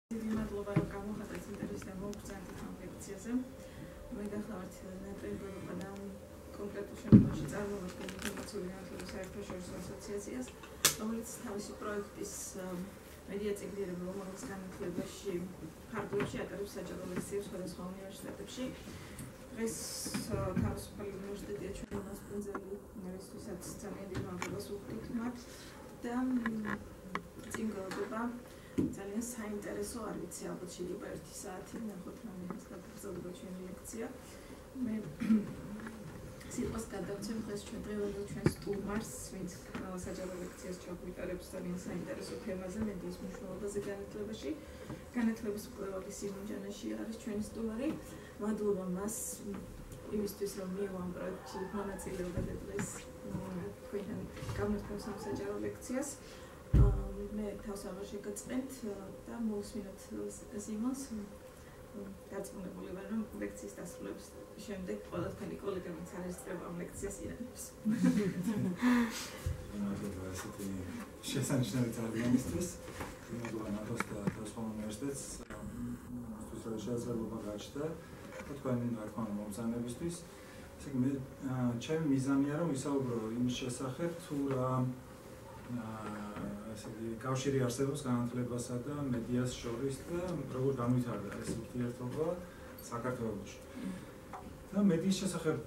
მადლობა რომ გამოხატეთ ინტერესს და მოგწანთ ამ ლექციაზე. მე გახლავართ ნატრიუმოვანი და კონკრეტულ შემთხვევაში წარმოვადგენ ინფორმაციული განათლების საერთაშორისო ასოციაციას, რომელიც თავისი პროექტის მედია ციკლირება რომანის განათლებაში ფარგლებში ატარებს საჯარო ლექციებს სხვადასხვა უნივერსიტეტებში. დღეს თავისუფალი უნივერსიტეტია ჩვენი მასპინძელი, რისთვისაც ძალიან დიდ მადლობას ვუხდით მათ და წინ გავდება ძალიან საინტერესო, არ ვიცი, ალბათ შეიძლება 1 საათი ნახოთ რამეს გაგრძელდება ჩვენი ლექცია. მე სიტყვას გადავცემ დღეს ჩვენ სტუმარს, ვინც საჯარო ლექციას ჩაგვიტარებს ძალიან საინტერესო თემაზე, მედიის მნიშვნელობაზე განათლებაში. განათლების კვლევების სიმონჯანაში არის ჩვენი სტუმარი. მადლობა მას იმისთვის, რომ მიიღო ამ პროექტში მონაწილეობა და დღეს თქვენთან გამოსცემს ამ საჯარო ლექციას. მე თავს აღარ შეგაწყენთ და მოვსმინოთ სიმონს. დარწმუნებული ვარ, რომ ლექციის დასრულების შემდეგ ყველა თქვენი კოლეგებიც არ ესწრება ამ ლექციას ირანებს. მადლობა ესეთი შესანიშნავი წარდგენისთვის. მადლობა ნატოს და თავისუფალ უნივერსიტეტს, რომ შესაძლებლობა გაჩნდა თქვენი თქმა უნდა მომზადებისთვის. ესე იგი მე ჩემი მიზანია რომ ვისაუბრო იმის შესახებ, თუ რა კავშირი არსებობს განათლებასა და მედიას შორის და როგორ განვითარდა ეს ურთიერთობა საქართველოში. და მედიის შესახებ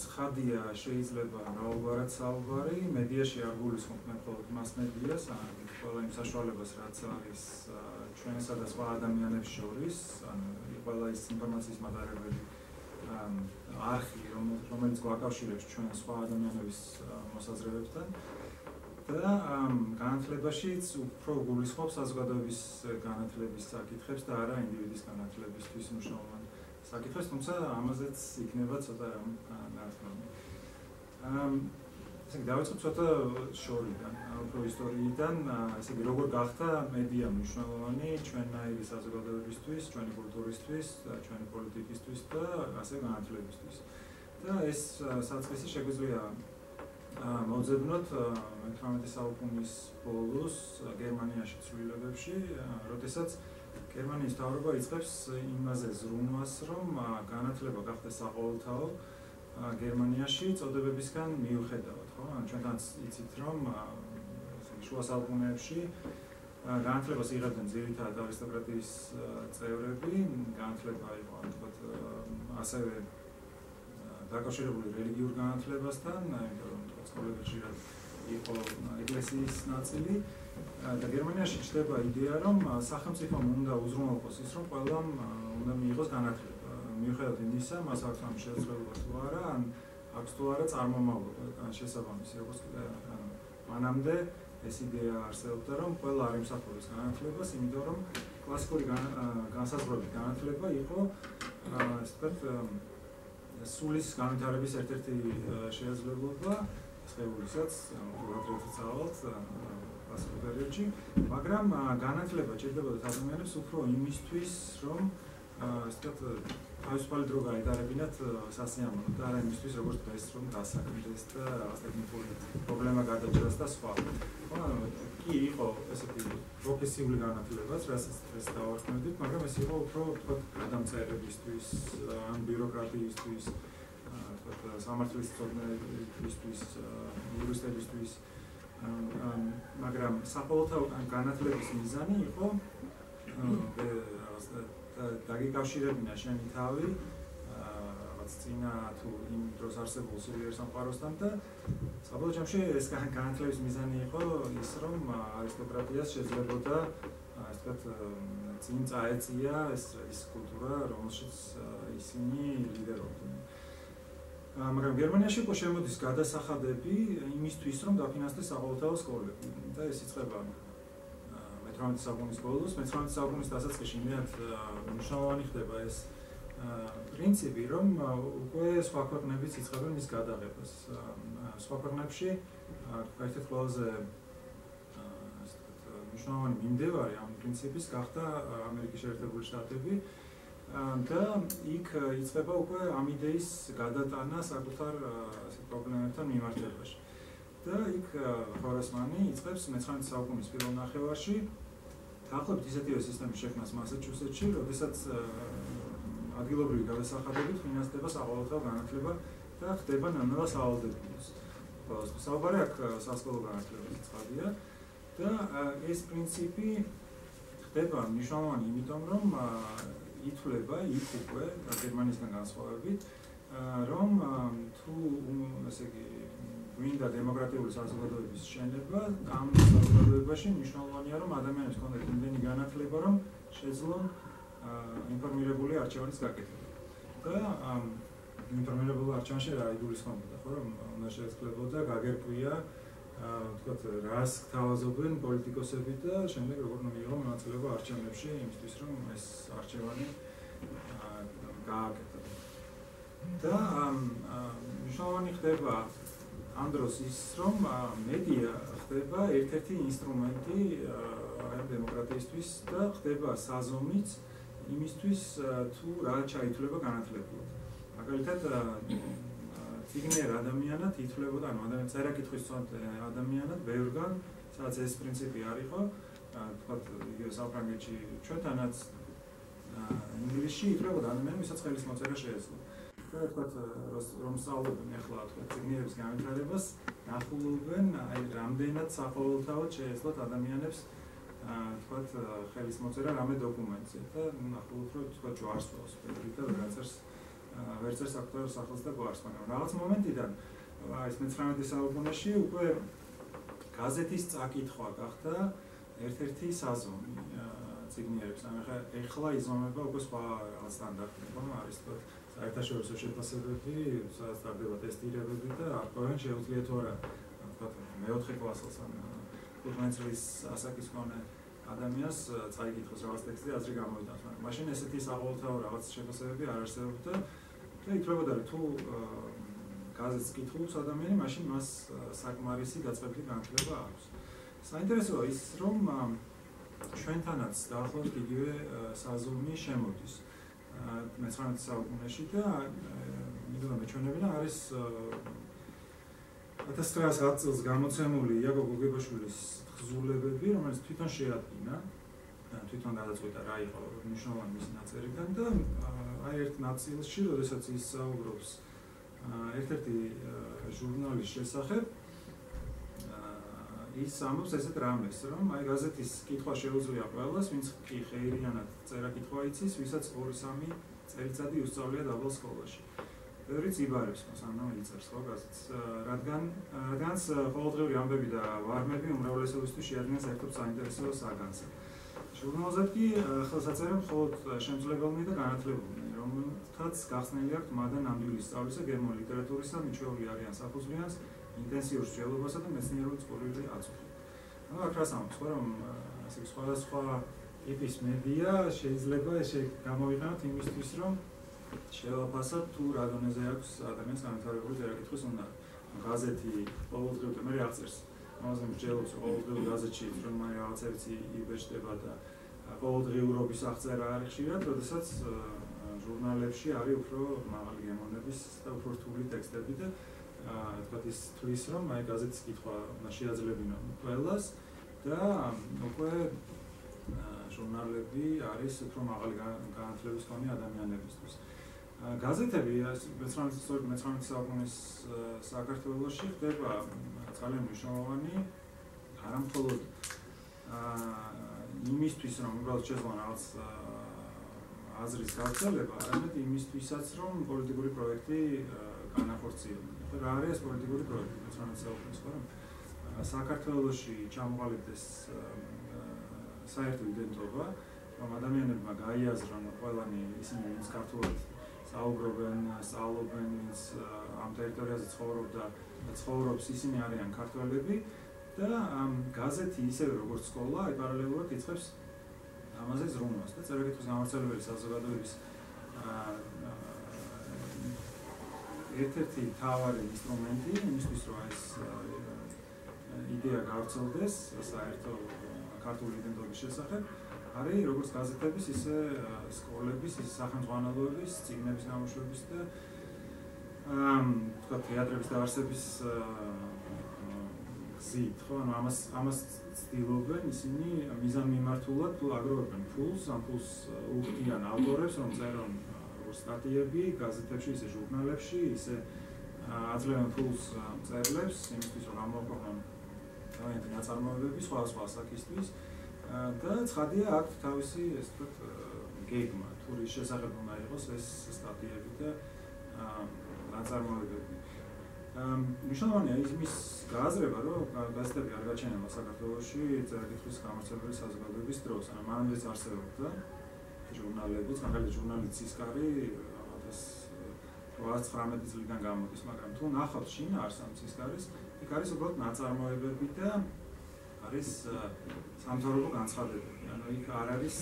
ცხადია, შეიძლება რაობარად საუბარი, მედიაში არ გულისხმობ მხოლოდ მას-მედიას, ყველა იმ საშუალებას, რაც არის ჩვენსა და სხვა ადამიანებს შორის, ყველა ის ინფორმაციის მატარებელი არხი, რომელიც გვაკავშირებს ჩვენ სხვა ადამიანების მოსაზრებებთან. და განათლებაშიც უფრო გულისხმობს საზოგადოების განათლების საკითხებს და არა ინდივიდის განათლებისთვის მნიშვნელოვან საკითხებს, თუმცა ამაზეც იქნება ცოტა ნათქვამი. ესე იგი დავიწყოთ ცოტა შორიდან, უფრო ისტორიიდან, ესე იგი როგორ გახდა მედია მნიშვნელოვანი ჩვენნაირი საზოგადოებისთვის, ჩვენი კულტურისთვის, ჩვენი პოლიტიკისთვის და ასე განათლებისთვის. და ეს საწყისი შეგვიძლია მოძებნოთ მე-18 საუკუნის ბოლოს გერმანიაში ცვლილებებში, როდესაც გერმანიის მთავრობა იწყებს იმაზე ზრუნვას, რომ განათლება გახდეს საყოველთაო გერმანიაში წოდებებისგან მიუხედავად, ხო? ჩვენთანაც იცით, რომ შუა საუკუნეებში განათლებას იღებდნენ ძირითადად არისტოკრატიის წევრები, განათლება იყო თქოთ ასევე დაკავშირებული რელიგიურ განათლებასთან, იმიტომ რომ სკოლებებში იყო ეკლესიის ნაწილი და გერმანიაში ჩნდება იდეა, რომ სახელმწიფომ უნდა უზრუნველყოს ის, რომ ყველამ უნდა მიიღოს განათლება. მიუხედავად იმისა, მას აქვს ამ შესაძლებლობა თუ არა, ან აქვს თუ არა წარმომავლობა შესაბამისი, როგორც მანამდე ეს იდეა არსებობდა, რომ ყველა არ იმსახურებს განათლებას, იმიტომ რომ კლასიკური განსაზღვრებით განათლება იყო ასე ვთქვათ სულის განვითარების ერთ-ერთი შესაძლებლობა, სხეულისაც, უბრალოდ წავალთ კლასიკურ პერიოდში, მაგრამ განათლება ჭირდებოდა ადამიანებს უფრო იმისთვის, რომ ასე ვთქვათ თავისუფალი დრო გაეტარებინათ სასიამოვნოდ და არა იმისთვის, როგორც დღეს რომ დასაქმდეს და რაღაც ტექნიკური პრობლემა გადაჭრას და სხვა. კი იყო ესეთი პროფესიული განათლებაც, რასაც დღეს დავარქმევდით, მაგრამ ეს იყო უფრო ვთქვათ გადამწერებისთვის, ან ბიუროკრატიისთვის, ვთქვათ სამართლის მცოდნეებისთვის, იურისტებისთვის, მაგრამ საყოველთაო განათლების მიზანი იყო დაგიკავშირებინა შენი თავი რაღაც წინა თუ იმ დროს არსებულ სულიერ სამყაროსთან და საბოლოო ჯამში ეს განათლების მიზანი იყო ის, რომ არისტოკრატიას შეძლებოდა ასე ვთქვათ წინ წაეწია ეს კულტურა, რომელშიც ისინი ლიდერობდნენ. მაგრამ გერმანიაში უკვე შემოდის გადასახადები იმისთვის, რომ დაფინანსდეს საყოველთაო სკოლები და ეს იწყება მე-18 საუკუნის ბოლოს, მე-19 საუკუნის დასაწყისში მეტად მნიშვნელოვანი ხდება ეს პრინციპი, რომ უკვე სხვა ქვეყნებიც იწყებენ მის გადაღებას. სხვა ქვეყნებში ერთ-ერთი ყველაზე მნიშვნელოვანი მიმდევარი ამ პრინციპის გახდა ამერიკის შეერთებული შტატები და იქ იწყება უკვე ამ იდეის გადატანა საკუთარ პრობლემებთან მიმართებაში. და იქ ხორასმანი იწყებს მე-19 საუკუნის პირველ ნახევარში დაახლოებით ისეთივე სისტემის შექმნას მასაჩუსეტსში, როდესაც ადგილობრივი გადასახადებით ფინანსდება საყოველთაო განათლება და ხდება ნელ-ნელა სავალდებულოს. საუბარი აქ სასკოლო განათლებაზე ცხადია და ეს პრინციპი ხდება მნიშვნელოვანი იმიტომ, რომ ითვლება იქ უკვე გერმანიისგან განსხვავებით, რომ თუ ესე იგი გვინდა დემოკრატიული საზოგადოების შენება, ამ საზოგადოებაში მნიშვნელოვანია, რომ ადამიანებს ჰქონდეთ იმდენი განათლება, რომ შეძლონ ინფორმირებული არჩევანის გაკეთება. და ინფორმირებული არჩევანში რა იგულისხმებოდა, ხო, რომ უნდა შეეცვლებოდა გაგერკვია, ვთქვათ, რას გთავაზობენ პოლიტიკოსები და შემდეგ როგორ უნდა მიიღო მონაწილეობა არჩევნებში იმისთვის, რომ ეს არჩევანი გააკეთო. და მნიშვნელოვანი ხდება ამ დროს ის, რომ მედია ხდება ერთ-ერთი ინსტრუმენტი დემოკრატიისთვის და ხდება საზომიც იმისთვის, თუ რა ჩაითვლება განათლებლად. მაგალითად, ციგნიერ ადამიანად ითვლებოდა, ანუ ადამიანის წერა-კითხვის ადამიანად ბევრგან, სადაც ეს პრინციპი არ იყო, თქვათ, იგივე საფრანგეთში ჩვენთანაც ინგლისში ითვლებოდა ადამიანი, ვისაც ხელის მოწერა შეეძლო. და თქვათ, რომ სწავლობენ ახლა თქვათ ციგნიერების განვითარებას, ნახულობენ, აი რამდენად საყოველთაოდ შეეძლოთ ადამიანებს თქვათ ხელის მოწერა რამე დოკუმენტზე და ნახულობთ, რომ თქვათ ჯვარს ვავს და ვერ წერს აქტუალურ სახელს და გვარს, მაგრამ რაღაც მომენტიდან ეს მე-19 საუკუნეში უკვე გაზეთის წაკითხვა გახდა ერთ-ერთი საზომი ციგნიერებს. ანუ ეხლა იზომება უკვე სხვა რაღაც სტანდარტები, რომ არის თქვათ საერთაშორისო შეფასებები, სადაც ტარდება ტესტირებები და არკვევენ შეუძლია თუ არა თქვათ მეოთხე კლასელს ან 15 წლის ასაკის მქონე ადამიანს წაიკითხოს რაღაც ტექსტი აზრი გამოვიდოს, მაგრამ მაშინ ესეთი საყოველთაო რაღაც შეფასებები არ არსებობდა და ითვლებოდა, რომ თუ გაზეთს კითხულობს ადამიანი, მაშინ მას საკმარისი დაწყებითი განათლება აქვს. საინტერესოა ის, რომ ჩვენთანაც დაახლოებით იგივე საზომი შემოდის მე-19 საუკუნეში და მიდოდა მეჩვენებინა არის 1910 წელს გამოცემული იაკობ გოგებაშვილის თხზულებები, რომელიც თვითონ შეადგინა, თვითონ გადაწყვიტა რა იყო მნიშვნელოვანი მისი ნაწერიდან და აი ერთ ნაწილში, როდესაც ის საუბრობს ერთ-ერთი ჟურნალის შესახებ, ის ამბობს ესეთ რამეს, რომ აი გაზეთის კითხვა შეუძლია ყველას, ვინც კი ხეირიანად წერა-კითხვა იცის, ვისაც 2-3 წელიწადი უსწავლია დაბალ სკოლაში. ბევრიც იბარებს მას, ანუ იწერს ხო გაზეთს, რადგანაც ყოველდღიური ამბები და ვარმები უმრავლესობისთვის შეადგენს ერთობ საინტერესო საგანს. ჟურნალზე კი ხელს აწერენ მხოლოდ შემსრულებელნი და განათლებულნი, რომელთაც გახსნილი აქვთ მადან ნამდვილი სწავლისა გერმანული ლიტერატურისა, მიჩვეული არიან საფუძვლიანს, ინტენსიურ მსჯელობასა და მეცნიერული წყურვილი აწუხებთ. ანუ აქ რას ამბობს, ხო, რომ ასე სხვადასხვა ტიპის მედია შეიძლება გამოვიყენოთ იმისთვის, რომ შევაფასოთ თუ რა დონეზე აქვს ადამიანს განვითარებული წერა-კითხვის უნარი. გაზეთი ყოველდღიურად მე აღწერს, ამაზე მსჯელობს ყოველდღიურად გაზეთში, რომ მე რაღაცებიც იბეჭდება და ყოველდღიურობის აღწერა არის ხშირად, როდესაც ჟურნალებში არის უფრო მაღალი გემოვნების და უფრო რთული ტექსტები და თქვათ ის თვლის, რომ აი გაზეთის კითხვა უნდა შეაძლებინონ ყველას და უკვე ჟურნალები არის უფრო მაღალი განათლების მქონე ადამიანებისთვის. გაზეთები მე-19 საუკუნის საქართველოში ხდება ძალიან მნიშვნელოვანი არა მხოლოდ იმისთვის, რომ უბრალოდ შეძლონ რაღაც აზრის გავრცელება, არამედ იმისთვისაც, რომ პოლიტიკური პროექტი განახორციელონ. რა არის პოლიტიკური პროექტი მე-19 საუკუნის, რომ საქართველოში ჩამოყალიბდეს საერთო იდენტობა, რომ ადამიანებმა გაიაზრონ ყველანი ისინი, ვინც ქართულად საუბრობენ, სწავლობენ, ვინც ამ ტერიტორიაზე ცხოვრობს, ისინი არიან ქართველები და გაზეთი ისევე როგორც სკოლა, აი პარალელურად იწყებს ამაზე ზრუნვას და წერა-კითხვის გამავრცელებელი საზოგადოების ერთ-ერთი მთავარი ინსტრუმენტი იმისთვის, რომ ეს იდეა გავრცელდეს საერთო ქართული იდენტობის შესახებ, არის როგორც გაზეთების, ისე სკოლების, ისე სახელმძღვანელოების, წიგნების გამოშვების და თქვათ თეატრების დაარსების გზით, ხო, ანუ ამას ცდილობენ ისინი მიზანმიმართულად აგროვებენ ფულს, ამ ფულს უხდიან ავტორებს, რომ წერონ სტატიები გაზეთებში, ისე ჟურნალებში, ისე აძლევენ ფულს მწერლებს, იმისთვის რომ გამოაქვეყნონ თავიანთი ნაწარმოებები სხვადასხვა ასაკისთვის და ცხადია აქვთ თავისი, ესე ვთქვათ, გეგმა, თუ რის შესახებ უნდა იყოს ეს სტატიები და ნაწარმოებები. მნიშვნელოვანია იმის გააზრება, რომ გაზეთები არ გაჩენება საქართველოში წერა-კითხვის გამავრცელებელი საზოგადოების დროს, ანუ მანამდეც არსებობდა ჟურნალებიც, მაგალითად ჟურნალი ცისკარი 1819 წლიდან გამოდის, მაგრამ თუ ნახავთ შინაარს ამ ცისკარის, იქ არის უბრალოდ ნაწარმოებები და არის სამთავრობო განცხადებები, ანუ იქ არ არის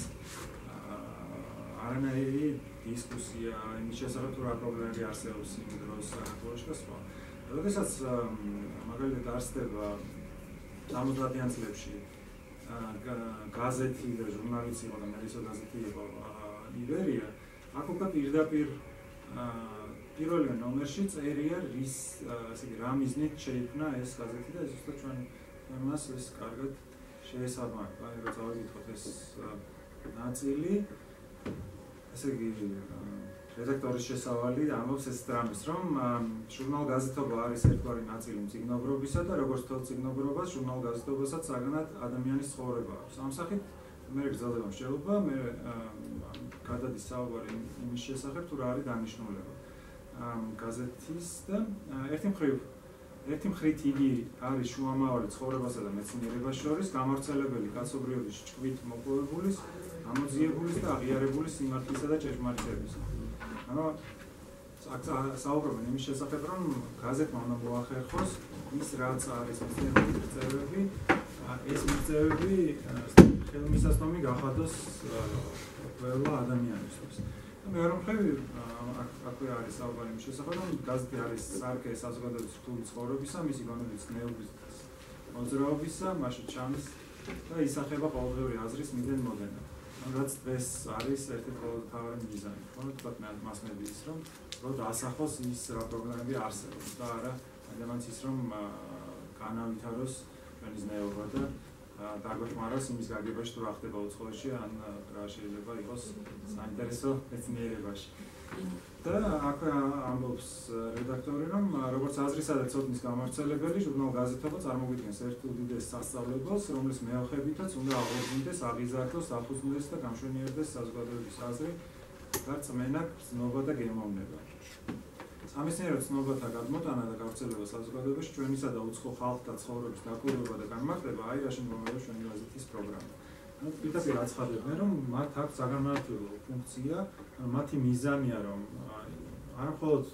არანაირი დისკუსია იმის შესახებ, თუ რა პრობლემები არსებობს იმ დროს საქართველოში და სხვა. როდესაც მაგალითად არსდება 70-იან წლებში გაზეთი და ჟურნალიც იყო და მერისო გაზეთი იყო იბერია, აქ უკვე პირდაპირ პირველ ნომერში წერია რის ასე იგი რა მიზნით შეიქმნა ეს გაზეთი და ეს უბრალოდ ჩვენ მას ეს კარგად შეესაბამება. აი როცა ვიკითხოთ ეს ნაწილი, ესე იგი რედაქტორის შესავალი ამბობს ეს რამის, რომ ჟურნალ-გაზეთობა არის ერთგვარი ნაწილი მწიგნობრობისა და როგორც თელ მწიგნობრობას, ჟურნალ-გაზეთობასაც საგანად ადამიანის ცხოვრება აქვს. ამ სახით მე გრძელდება მსჯელობა, მე გადადის საუბარი იმის შესახებ, თუ რა არის დანიშნულება გაზეთის და ერთი მხრით იგი არის შუამავალი ცხოვრებასა და მეცნიერებას შორის გამავრცელებელი კაცობრიობის ჭკვით მოპოვებულის, ამოძიებულის და აღიარებულის სიმართლისა და ჭეშმარიტების. ანუ საუბრობენ იმის შესახებ, რომ გაზეთმა უნდა მოახერხოს ის რაც არის მეცნიერული მიღწევები, ეს მიღწევები ხელმისაწვდომი გახადოს ყველა ადამიანისთვის. მეორე მხრივ აქვე არის საუბარი იმის შესახებ, რომ გაზეთი არის სარკე საზოგადოების რთული ცხოვრებისა, მისი გონების გნეობის მოძრაობისა, მაშინ ჩანს და ისახება ყოველდღიური აზრის მიდენ მოდენა. რაც დღეს არის ერთ-ერთი მთავარი მიზანი, ხო, თქვათ მასმედიის, რომ დაასახოს ის რა პრობლემები არსებობს და არა ადამიანს ის რომ განავითაროს ჩვენი ზნეობა და დაგვეხმაროს იმის გაგებაში თუ რა ხდება უცხოეთში ან რა შეიძლება იყოს საინტერესო მეცნიერებაში. და აქ ამბობს რედაქტორი, რომ როგორც აზრისა და ცოდნის გამავრცელებელი ჟურნალ-გაზეთობა წარმოგვიდგენს ერთ უდიდეს სასწავლებელს, რომლის მეოხებითაც უნდა აღორძინდეს, აღიზარდოს, აფუძნდეს და გამშვენიერდეს საზოგადოების აზრი და წმენა, გრძნობა და გემოვნება. სამეცნიერო ცნობათა გადმოტანა და გავრცელება საზოგადოებაში ჩვენისა და უცხო ხალხთა ცხოვრების დაკვირვება და განმარტება აი რა შემდგომდება ჩვენი გაზეთის პროგრამა. პირდაპირ აცხადებენ, რომ მათ აქვს საგანმანათლებლო ფუნქცია, მათი მიზანია, რომ არა მხოლოდ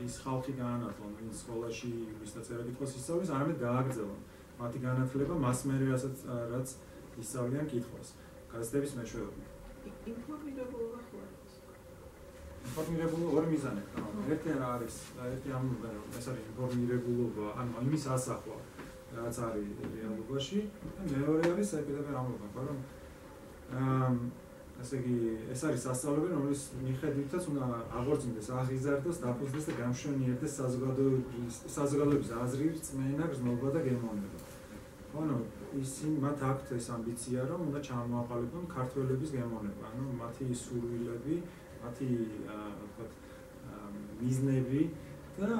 ის ხალხი გაანათლონ, ვინც სკოლაში ვისთა წერა-კითხვის ისწავლის, არამედ გააგრძელონ მათი განათლება მასმედიასაც, რაც ისწავლიან კითხვას, გაზეთების მეშვეობით. ინფორმირებულობა ხო არის? ინფორმირებულობა ორი მიზანი აქვს. ერთი არის, ერთი ამბობენ, რომ ეს არის ინფორმირებულობა, ანუ იმის ასახვა, რაც არის რეალობაში და მეორე არის საერთოდ ამბობენ, რომ ესე იგი ეს არის სასწავლებელი, რომლის მიხედვითაც უნდა აღორძინდეს, აღიზარდოს, დაფუძნდეს და გამშვენიერდეს საზოგადოების აზრი, რწმენა, გრძნობა და გემოვნება. ანუ ისინი მათ აქვთ ეს ამბიცია, რომ უნდა ჩამოაყალიბონ ქართველების გემოვნება, ანუ მათი სურვილები, მათი ვთქვათ მიზნები და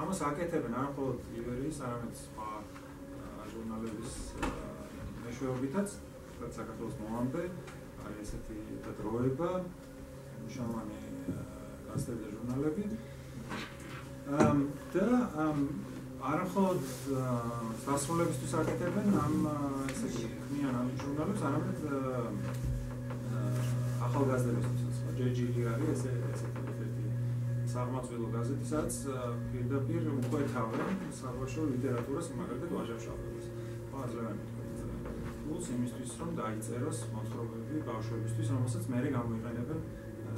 ამას აკეთებენ არა მხოლოდ იბერიის, არამედ სხვა ჟურნალების მეშვეობითაც, საქართველოს მომამდე არის ესეთი დროება, მნიშვნელოვანი გაზეთები და ჟურნალები. და არა მხოლოდ სასრულებისთვის აკეთებენ ამ ესე იგი ქმნიან ამ ჟურნალებს, არამედ ახალგაზრდებისთვის. ჯეჯილი არის ესეთი საღმაწვილო გაზეთი, სადაც პირდაპირ უყვეთავენ საბავშვო ლიტერატურას, მაგალითად ვაჟა-შაბათს. აძლევენ ფულს იმისთვის, რომ დაიწეროს მოთხრობები ბავშვებისთვის, რომელსაც მერე გამოიყენებენ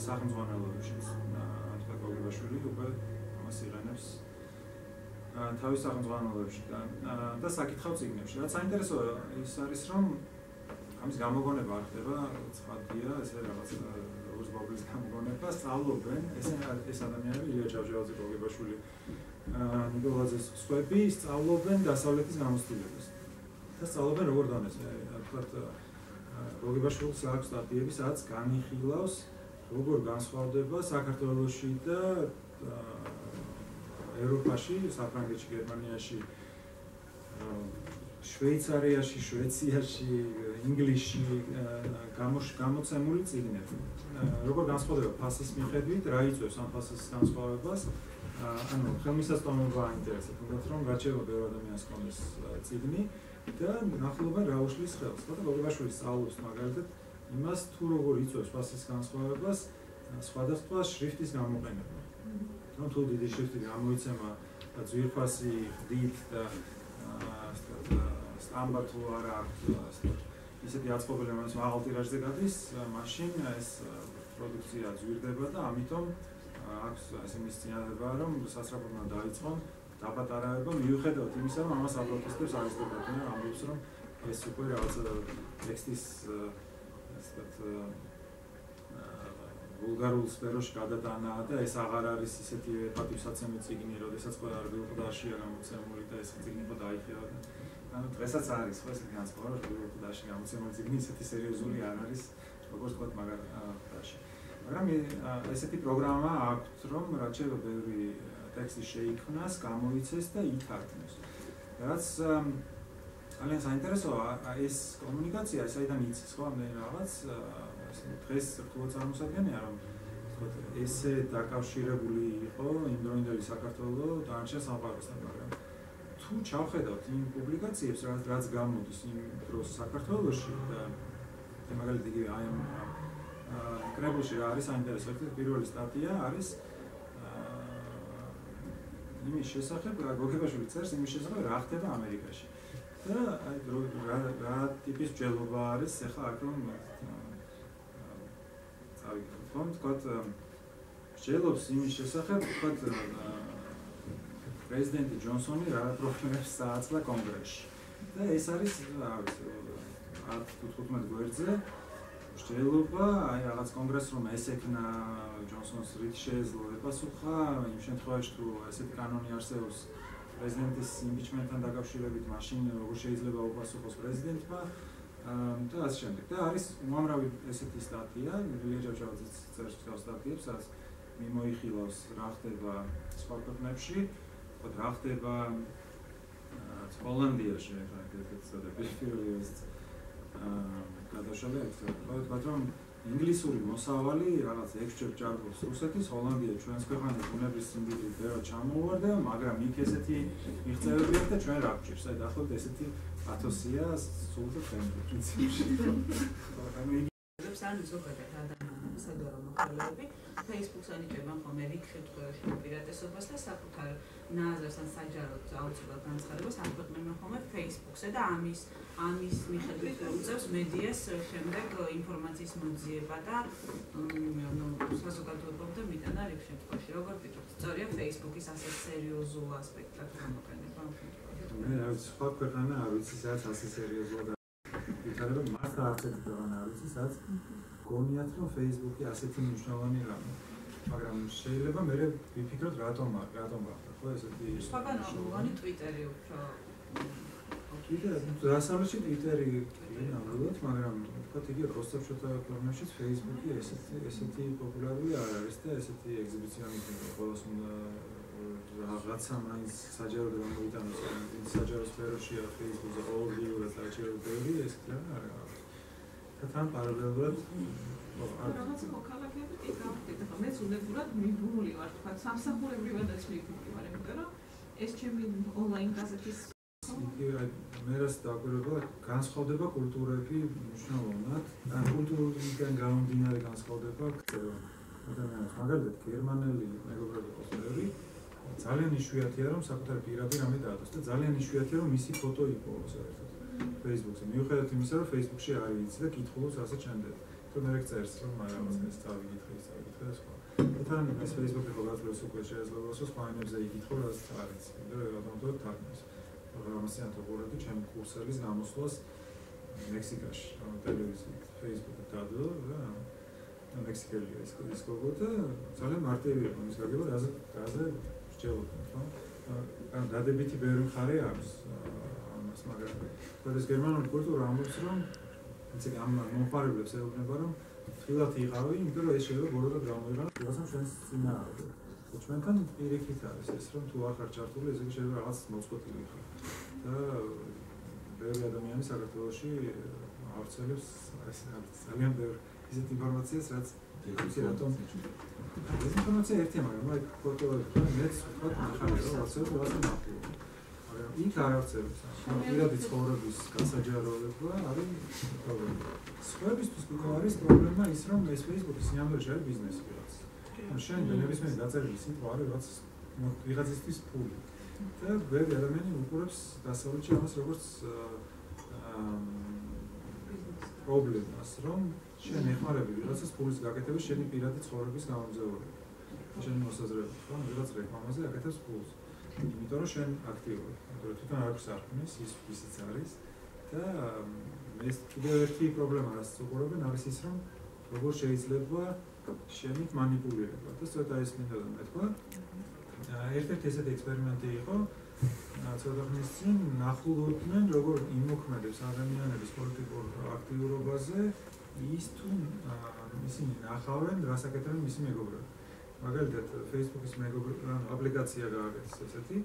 სახელმძღვანელოებშიც. თქვა გოგებაშვილი უკვე ამას იღენებს თავის სახელმძღვანელოებში და საკითხავ წიგნებში. რაც საინტერესო ის არის, რომ ამის გამოგონება არ ხდება, ცხადია, ესე რაღაც როგორც ბაბლის გამოგონება, სწავლობენ ეს ადამიანები, ილია ჭავჭავაძე, გოგებაშვილი ნიკოლაძეს სხვები სწავლობენ დასავლეთის გამოცდილებას. და სწავლობენ როგორ დონეზე, თქვათ გოგებაშვილს აქვს სტატიები, სადაც განიხილავს როგორ განსხვავდება საქართველოში და ევროპაში, საფრანგეთში, გერმანიაში, შვეიცარიაში, შვეციაში, ინგლისში გამოცემული წიგნები. როგორ განსხვავდება ფასის მიხედვით, რა იწვევს ამ ფასის განსხვავებას. ანუ ხელმისაწვდომობა აინტერესებს, თუმცა რომ რაც შეიძლება ბევრ ადამიანს კონდეს წიგნი და ნახულობენ რა უშლის ხელს. და გოგებაშვილი სწავლობს მაგალითად იმას თუ როგორ იწვევს ფასის განსხვავებას სხვადასხვა შრიფტის გამოყენება. რომ თუ დიდი შრიფტი გამოიცემა და ძვირფასი ხდით და სტამბა თუ არა აქვს ისეთი აწყობილი რომელიც მაღალ ტირაჟზე გადის, მაშინ ეს პროდუქცია ძვირდება და ამიტომ აქვს ესე მისწინააღმდეგება რომ სასწრაფოდ დაიწყონ დაპატარება მიუხედავად იმისა რომ ამას აპროტესტებს არისტოკრატია ამბობს რომ ეს უკვე რაღაცა ტექსტის ვულგარულ სფეროში გადატანაა და ეს აღარ არის ისეთი პატივსაცემი წიგნი, როდესაც ყველა რბილყდაშია გამოცემული და ეს წიგნი ხო დაიხილა და ანუ დღესაც არის ხო ესეთი განსხვავება რომ რბილყდაში გამოცემული წიგნი ისეთი სერიოზული არ არის როგორც თქვა მაგარაში. მაგრამ ესეთი პროგრამა აქვს რომ რაც შეიძლება ბევრი ტექსტი შეიქმნას, გამოიცეს და ითარგმნოს. რაც ძალიან საინტერესოა ეს კომუნიკაცია, საიდან იცის ხო ამდენი რაღაც დღეს რთულად წარმოსადგენია რომ ესე დაკავშირებული იყო იმდროინდელი საქართველოს დანარჩენ სამყაროსთან, მაგრამ თუ ჩავხედავთ იმ პუბლიკაციებს, რაც გამოდის იმ დროს საქართველოში და მაგალითად იგივე აი ამ კრებულში რა არის საინტერესო, პირველი სტატია არის იმის შესახებ, გოგებაშვილი წერს იმის შესახებ, რა ხდება ამერიკაში. და აი რა ტიპის მსჯელობა არის ახლა აქ რომ თქვათ მსჯელობს იმის შესახებ, თქვათ პრეზიდენტი ჯონსონი რა პრობლემებს წააწყდა კონგრესში. და ეს არის რა ვიცი 10-15 გვერდზე მსჯელობა, აი რაღაც კონგრესს რომ ესექნა ჯონსონს რით შეეძლო ეპასუხა, იმ შემთხვევაში თუ ესეთი კანონი არსებობს პრეზიდენტის იმპიჩმენტთან დაკავშირებით, მაშინ როგორ შეიძლება უპასუხოს პრეზიდენტმა და ასე შემდეგ. და არის უამრავი ესეთი სტატია, ლილია ჭავჭავაძის წერს სტატიებს, სადაც მიმოიხილავს რა ხდება სხვა ქვეყნებში, რა ხდება ჰოლანდიაში, ახლა ეგრეთ პირველი ეს გადაშალა თქვა რომ ინგლისური მოსავალი რაღაც 6 ჯერ ჭარბობს რუსეთის, ჰოლანდია ჩვენს ქვეყანას ბუნების სიმდიდრით ბევრად ჩამოუვარდა, მაგრამ იქ ესეთი მიღწევები აქვს და ჩვენ რა გვჭირს. აი დაახლოებით ესეთი ათოსია სულ და თქვენი პრინციპში. ან ზოგადად ადამიანების სადარო მოხალეები Facebook-ს ანიჭებენ ხოლმე რიგ შემთხვევაში უპირატესობას და საკუთარ ნაზარს ან საჯაროდ აუცილებლად განცხადებას აქვეყნებენ ხოლმე Facebook-ზე და ამის მიხედვით უწევს მედიას შემდეგ ინფორმაციის მოძიება და საზოგადოებამდე მიტანა რიგ შემთხვევაში. როგორ ფიქრობთ, სწორია Facebook-ის ასე სერიოზულ ასპექტად გამოყენება ამ შემთხვევაში? მე რა ვიცი, სხვა ქვეყანა არ ვიცი, სადაც ასე სერიოზულად ვითარება, მართლა არც ერთი ქვეყანა არ ვიცი, სადაც გონიათ რომ Facebook-ი ასეთი მნიშვნელოვანი რამე. მაგრამ შეიძლება მე ვიფიქროთ რატომ გახდა ხო ესეთი სხვაგან ამოვანი Twitter-ი უფრო დასავლეთში Twitter-ი ნამდვილად, მაგრამ თქვა იგი როსტევშოთა ქვეყნებშიც Facebook-ი ესეთი პოპულარული არ არის და ესეთი ეგზიბიციონი ყოველს უნდა რაღაცა მაინც საჯაროდ გამოვიტანოს, საჯარო სფეროშია Facebook-ზე ყოველდღიურად საჭირო ბევრი ეს რა არა. და თან პარალელურად რაღაც მოქალაქეები კი გავხდით, ახლა მეც უნებურად მიბმული ვარ, თქვა სამსახურებრივადაც მიბმული ვარ, იმიტომ რომ ეს ჩემი ონლაინ გაზეთის მე რას დაგვირება განსხვავდება კულტურები მნიშვნელოვნად, ან კულტურიდან გამომდინარე განსხვავდება ქცევა. ადამიანებს მაგალითად გერმანელი მეგობრები ყოსები ძალიან იშვიათია რომ საკუთარი პირადი რამე დაადოს და ძალიან იშვიათია რომ მისი ფოტო იპოვოს საერთოდ Facebook-ზე. მიუხედავად იმისა რომ Facebook-ში არ იცი და კითხულობს ასე ჩანდება. თუ მე წერს რომ მაგას ეს წავიკითხე და სხვა. თან ეს Facebook-ი ყოველდღიურად უკვე შეიძლება სხვა ენებზე იკითხო რაც არ იცი. და რატომ თარგმნოს. პროგრამასიან თორემ ჩემ კურსელის გამოსვლას მექსიკაში, ტელევიზიით, Facebook-ით დადო და მექსიკელია ის გოგო და ძალიან მარტივია ის გაგება რაზე მსჯელობენ, ხო? დადებითი ბევრი მხარე აქვს ამას, მაგრამ ეს გერმანული კულტურა ამბობს, რომ ისე ამ მომხმარებლებს ეუბნება, რომ ხილად იყავი, იმიტომ რომ ეს შეიძლება ბოლოდად გამოიყენო რაღაცა ჩვენს წინააღმდეგ. ჩვენთან პირიქით არის ეს, რომ თუ არ ხარ ჩართული, ესე იგი შეიძლება რაღაც მოწყობილი ხარ. და ბევრი ადამიანი საქართველოში ავრცელებს ძალიან ბევრ ისეთ ინფორმაციას, რაც რატომ ეს ინფორმაცია ერთია, მაგრამ აი ფოტოები მეც ვთქვათ ნახავი რომ ავრცელებს რაღაცა ნახულობ. მაგრამ იქ არ ავრცელებს. პირადი ცხოვრების გასაჯაროება არის პრობლემა. სხვაებისთვის უკვე არის პრობლემა ის, რომ ეს Facebook-ის სინამდვილეში არის ბიზნესი რაღაც. შენ ნებისმიერი დაწერილი სიტყვა არის რაღაც ვიღაცისთვის ფული. და ბევრი ადამიანი უყურებს დასავლეთში ამას როგორც პრობლემას, რომ შენ ეხმარები ვიღაცას ფულის გაკეთების შენი პირადი ცხოვრების გამომძევარია. შენი მოსაზრებით, რომ ვიღაც რეკლამაზე აკეთებს ფულს. იმიტომ რომ შენ აქტიური, იმიტომ რომ თვითონ არ აქვს არქმის, ისიც არის და ეს კიდევ ერთი პრობლემა, რაც უყურებენ, არის ის, რომ როგორ შეიძლება შენით манипуლირება. და სწორედ ეს მინდა მეთქვა. ერთ-ერთი ესეთი ექსპერიმენტი იყო, ცოტა ხნის წინ ნახულობდნენ, როგორ იმოქმედებს ადამიანების პოლიტიკურ აქტიურობაზე ის თუ ისინი ნახავენ, რას აკეთებენ მისი მეგობრები. მაგალითად, Facebook-ის აპლიკაცია გააკეთეს ესეთი,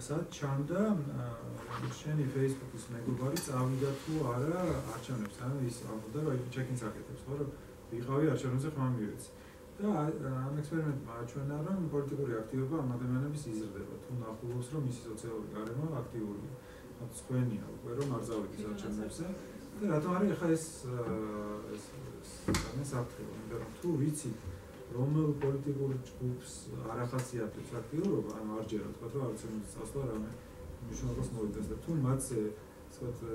სადაც ჩანდა შენი Facebook-ის მეგობარი წავიდა თუ არა არჩევნებს, ანუ ის ამბობდა, რომ ჩეკინს აკეთებს, ხო, რომ ვიყავი არჩევნებზე ხმა მივეცი. და ამ ექსპერიმენტმა აჩვენა, რომ პოლიტიკური აქტივობა ამ ადამიანების იზრდება, თუ ნახულობს, რომ მისი სოციალური გარემო აქტიურია. მათ სხვენია უკვე, რომ არ წავიდეს არჩევნებზე. და რატომ არის ახლა ეს საფრთხე, იმიტომ რომ თუ ვიცით რომელ პოლიტიკურ ჯგუფს არ ახასიათებს აქტიურობა, ანუ არ ჯერა თქვა, რომ არჩევნებზე წასვლა რამე მნიშვნელობას მოვიდეს და თუ მათზე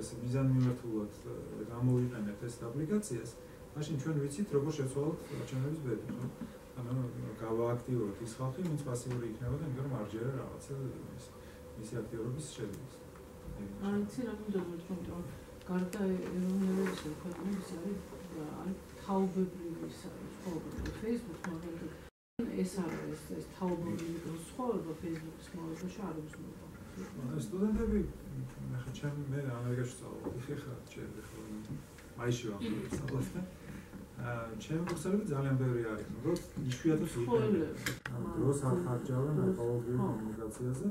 ეს მიზანმიმართულად გამოვიყენებთ ეს აპლიკაციას, მაშინ ჩვენ ვიცით, როგორ შევცვალოთ არჩევნების ბედი, ხო? ანუ გავააქტიუროთ ის ხალხი, ვინც პასიური იქნება და იმიტომ რომ არ ჯერა რაღაცა მისი აქტიურობის შედეგს. აი, ცი რა მინდა ვთქვი, რომ გარდა ეროვნების ქვეყნების არის თაობებრივი ის არის, ხო, Facebook-ს მაგალითად ეს არის ეს თაობებრივი განსხვავება Facebook-ის მოვლენაში არ უზრუნველყოფა. სტუდენტები ახლა მე ამერიკაში ვსწავლობ, ხეხა ჩემი ხო მაიში ვამბობ. ჩემი კურსები ძალიან ბევრი არის, რომ იშვიათად იყენებენ. დროს არ ხარჯავენ ეკოლოგიურ კომუნიკაციაზე,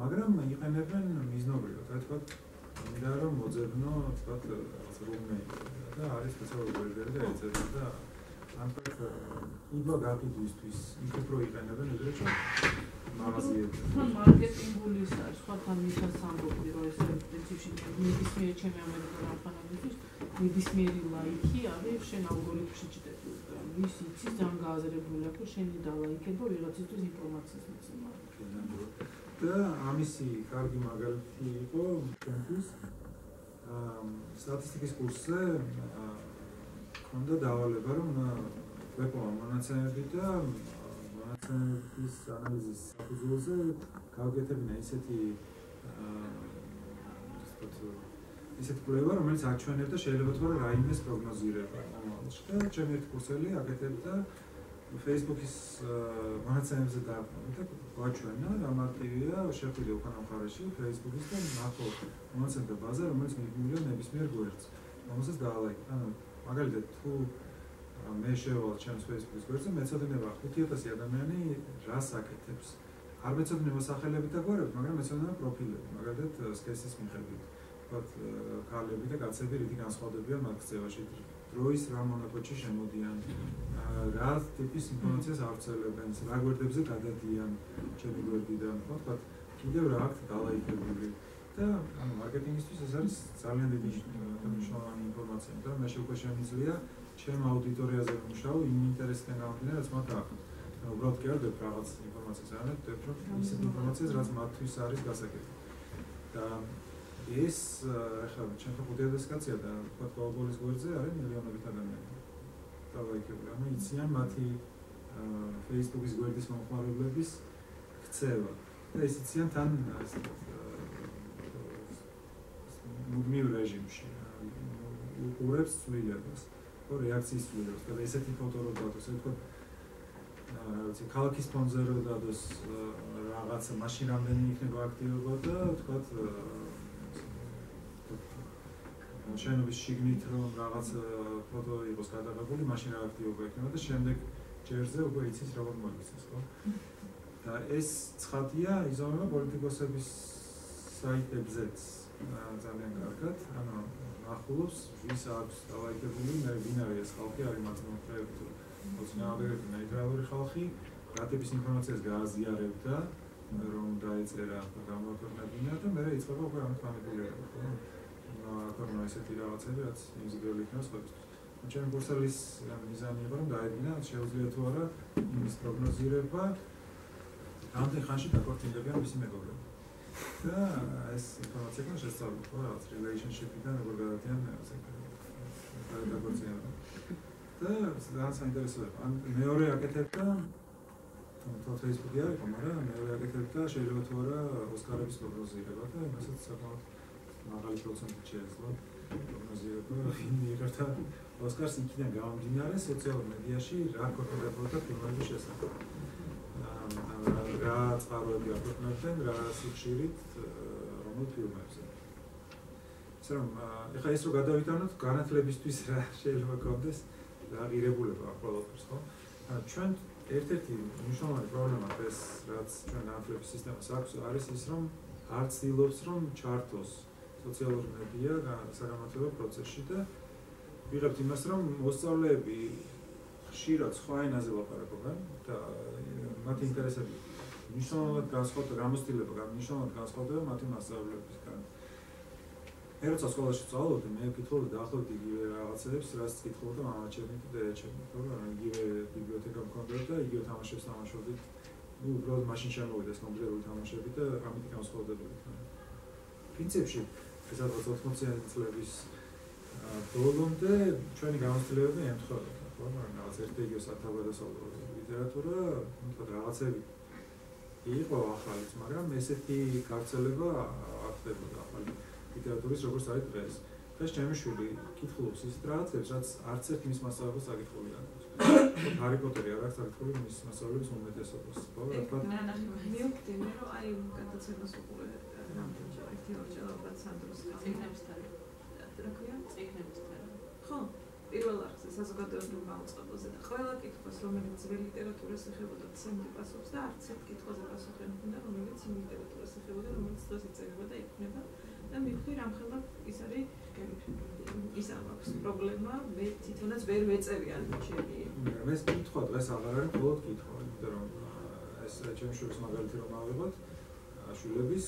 მაგრამ იყენებენ მიზნობრივად, რა თქვა, მინდა რომ მოძებნო, თქვა, რუმეი და არის სპეციალური ბერგერი და ეცეთა და ამიტომ იბა გაკიდვისთვის იქ უფრო იყენებენ, ვიდრე ჩვენ მაღაზიებში. მარკეტინგული ის არის, სხვა თან მისაც ამბობდი, რომ ეს პრინციპში ნებისმიერი ჩემი ამერიკული ამხანაგისთვის ნებისმიერი ლაიქი არის შენ ალგორითმში ჭიდები. ვის იცის ძალიან გააზრებული აქვს შენი დალაიქება ვიღაცისთვის ინფორმაციის მიცემა. და ამისი კარგი მაგალითი იყო ჩვენთვის სტატისტიკის კურსზე ქონდა დავალება, რომ ვეპოვარ მონაცემები და მონაცემების ანალიზის საფუძველზე გავგეთებინა ისეთი კვლევა, რომელიც აჩვენებდა შეიძლება თქვა, რომ რაიმეს პროგნოზირება მომავალში. და ჩემი ერთი კურსელი აკეთებდა Facebook-ის მონაცემებზე დაყრდნობით და გვაჩვენა, რა მარტივია შეხვიდე უკანა მხარეში Facebook-ის და ნახო მონაცემთა ბაზა, რომელიც მიგვიძლია ნებისმიერ გვერდს, რომელსაც დაალაიქეთ. ანუ მაგალითად, თუ მე შევალ ჩემს Facebook-ის გვერდზე, მეცოდინება 5000 ადამიანი რას აკეთებს. არ მეცოდინება სახელებით და გვერდებით, მაგრამ მეცოდინება პროფილები, მაგალითად, სქესის მიხედვით. ქალები და კაცები რითი განსხვავდებიან მათ ქცევაში, დროის რა მონაკვეთში შემოდიან, რა ტიპის ინფორმაციას ავრცელებენ, რა გვერდებზე გადადიან ჩემი გვერდიდან, ხო თქვა, კიდევ რა აქვს დალაიქებული და ანუ მარკეტინგისთვის ეს არის ძალიან დიდი მნიშვნელოვანი ინფორმაცია, იმიტომ რომ მე უკვე შემიძლია ჩემ აუდიტორიაზე ვიმუშაო იმ ინტერესთან გამომდინარე, რაც მათ აქვს. უბრალოდ კი არ ვდებ რაღაც ინფორმაციას, არამედ ვდებ რომ ისეთ ინფორმაციას, რაც მათთვის არის გასაკეთებელი. და ეს ახლა ჩემთან 5000 კაცია და თქვა გლობალის გვერდზე არის მილიონობით ადამიანი. დალაიქებული, ანუ იციან მათი Facebook-ის გვერდის მომხმარებლების ქცევა. და ეს იციან თან მუდმივ რეჟიმში. უყურებს ცვლილებას, ხო რეაქციის ცვლილებას და ესეთი ფოტო რო დათოს, თქვა ქალაქის ფონზე რო დადოს რაღაცა მაშინ რამდენი იქნება აქტივობა და ვთქვათ შენობის შიგნით რომ რაღაც ფოტო იყოს გადაღებული, მაშინ რა აქტივობა იქნება და შემდეგ ჯერზე უკვე იცის როგორ მოიქცეს, ხო? და ეს ცხადია იზომება პოლიტიკოსების საიტებზეც ძალიან კარგად, ანუ ახლობს ვის აქვს დალაიქებული, ვინ არის ეს ხალხი, არის მათ მომხრეები თუ ოცნებობრივი ნეიტრალური ხალხი, რატების ინფორმაციას გააზიარებდა, რომ დაეწერა და გამოაქვეყნებინა და მე იწყება უკვე ამით მანიპულირება, ხო? აქვეყნა ესეთი რაღაცები, რაც იმზიდველი იქნება სხვებისთვის. ჩემი კურსელის მიზანი იყო, რომ დაედგინა, შეუძლია თუ არა იმის პროგნოზირება, რამდენ ხანში დაქორწინდებიან მისი მეგობრები. და ეს ინფორმაცია კან შესწავლით, ხო, რაღაც relationship-დან როგორ გადადიან დაქორწინება. და ძალიან საინტერესოა. ან მეორე აკეთებდა თო Facebook-ი არის, მაგრამ მეორე აკეთებდა შეიძლება თუ არა ოსკარების პროგნოზირება და იმასაც საკმაოდ მაღალი პროცენტით შეეძლო პროგნოზირება, ვინ იღებდა ოსკარს იქიდან გამომდინარე სოციალურ მედიაში რა ქორწინებოდა ფილმების შესახებ. რა წყაროები აქვეყნებდნენ, რა სიხშირით რომელ ფილმებზე. ისე რომ ეხლა ეს რო გადავიტანოთ განათლებისთვის რა შეიძლება გქონდეს რა ღირებულება ყველაფერს, ხო? ჩვენ ერთ-ერთი მნიშვნელოვანი პრობლემა ეს რაც ჩვენ განათლების სისტემას აქვს არის ის რომ არ ცდილობს რომ ჩართოს სოციალური მედია საგამართლებო პროცესში და ვიღებთ იმას რომ მოსწავლეები ხშირად სხვა ენაზე ლაპარაკობენ და მათი ინტერესები მნიშვნელოვნად განსხვავდება, გამოცდილება მნიშვნელოვნად განსხვავდება მათი მასწავლებლებისგან. მე როცა სკოლაში ვსწავლობდი, მე ვკითხულობდი დაახლოებით იგივე რაღაცებს, რაც კითხულობდა მამაჩემი და დედაჩემი, ხო? იგივე ბიბლიოთეკა მქონდა და იგივე თამაშებს თამაშობდით. ну, უბრალოდ მაშინ შემოვიდა ეს კომპიუტერული თამაშები და ამით განსხვავდებოდით. პრინციპში ეს რაღაც 80-იანი წლების ბოლომდე ჩვენი გამოცდილებები ემთხვეოდა, ხო? რაღაც ერთ-ერთი იგივე სათავადასავლო ლიტერატურა, თუმცა რაღაცები იყო ახალიც, მაგრამ ესეთი გავრცელება არ ხდებოდა ახალი ლიტერატურის როგორც არის დღეს. დღეს ჩემი შვილი კითხულობს ის რაღაცებს, რაც არც ერთ მის მასწავლებელს აკითხული არ აქვს. ჰარი პოტერი არ აქვს აკითხული მის მასწავლებლებს უმეტესობას. ხო, რა თქმა უნდა. მე ვკითხე, რომ აი გადაცემას უყურე რამდენჯერ, ერთი-ორჯერ ალბათ სანდროს წიგნების თარი. რა ქვია? წიგნების თარი. ხო, პირველ არხზე საზოგადოებრივ მაუწყებელზე და ყველა კითხვას, რომელიც ძველი ლიტერატურას ეხებოდა, ცემდი პასუხს და არც ერთ კითხვაზე პასუხი არ მქონდა, რომელიც იმ ლიტერატურას ეხებოდა, რომელიც დღეს იწერება და იქნება. და მივხვდი რამხელა ის არის ის აქვს პრობლემა, მე თვითონაც ვერ ვეწევი ან ჩემი. მე ეს კითხვა დღეს აღარ არის მხოლოდ კითხვა, იმიტომ რომ ეს ჩემი შვილის მაგალითი რომ ავიღოთ, შვილების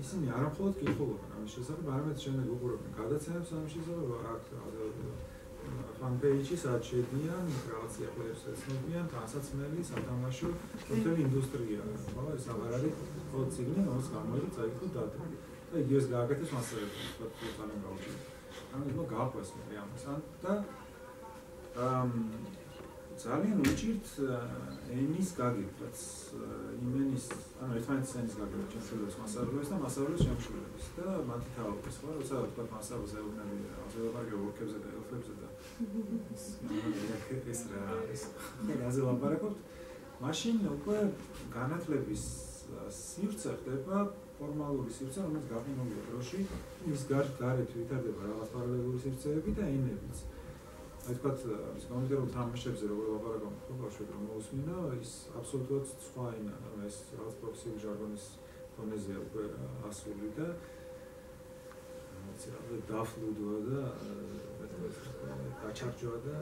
ისინი არა მხოლოდ კითხულობენ ამის შესახებ, არამედ შემდეგ უყურებენ გადაცემებს ამის შესახებ, აქ fan-page-ი სადაც შედიან, რაღაც იახლებს ეცნობიან, განსაცმელი, სათამაშო, მთელი ინდუსტრია, ხო, ეს აღარ არის მხოლოდ წიგნი, რომელიც გამოიცა წაიკითხო დადო. და იგივეს გააკეთეს მასწავლებლებს, თქვა ძალიან გაუჭირდა. ანუ ის მოგვაყვეს მე ამას და ძალიან უჭირთ ენის გაგიბრაც, იმენის, ანუ ერთმანეთის ენის გაგიბრაც ჩემშვილებს მასწავლებლებს და მასწავლებლებს ჩემშვილებს და მათი თაობის, ხო, როცა თქვა მასწავლებლებს ეუბნები აზერბაიჯანის ურკებზე და ელფებზე და ეს რა არის, რაზე ლაპარაკობთ, მაშინ უკვე განათლების სივრცე ხდება ფორმალური სივრცე, რომელიც გაყინულია დროში, ის გარეთ ვითარდება რაღაც პარალელური სივრცეები და ენებიც. აი თქვათ, ის კომპიუტერულ თამაშებზე როგორ ლაპარაკობთ, ხო, ბავშვები რომ მოусმინა, ის აბსოლუტურად სხვა ენა, ანუ ეს რაღაც პროფესიული ჟარგონის ფონეზეა უკვე ასული და რაღაც დაფლუდოა და გაჩარჯოა და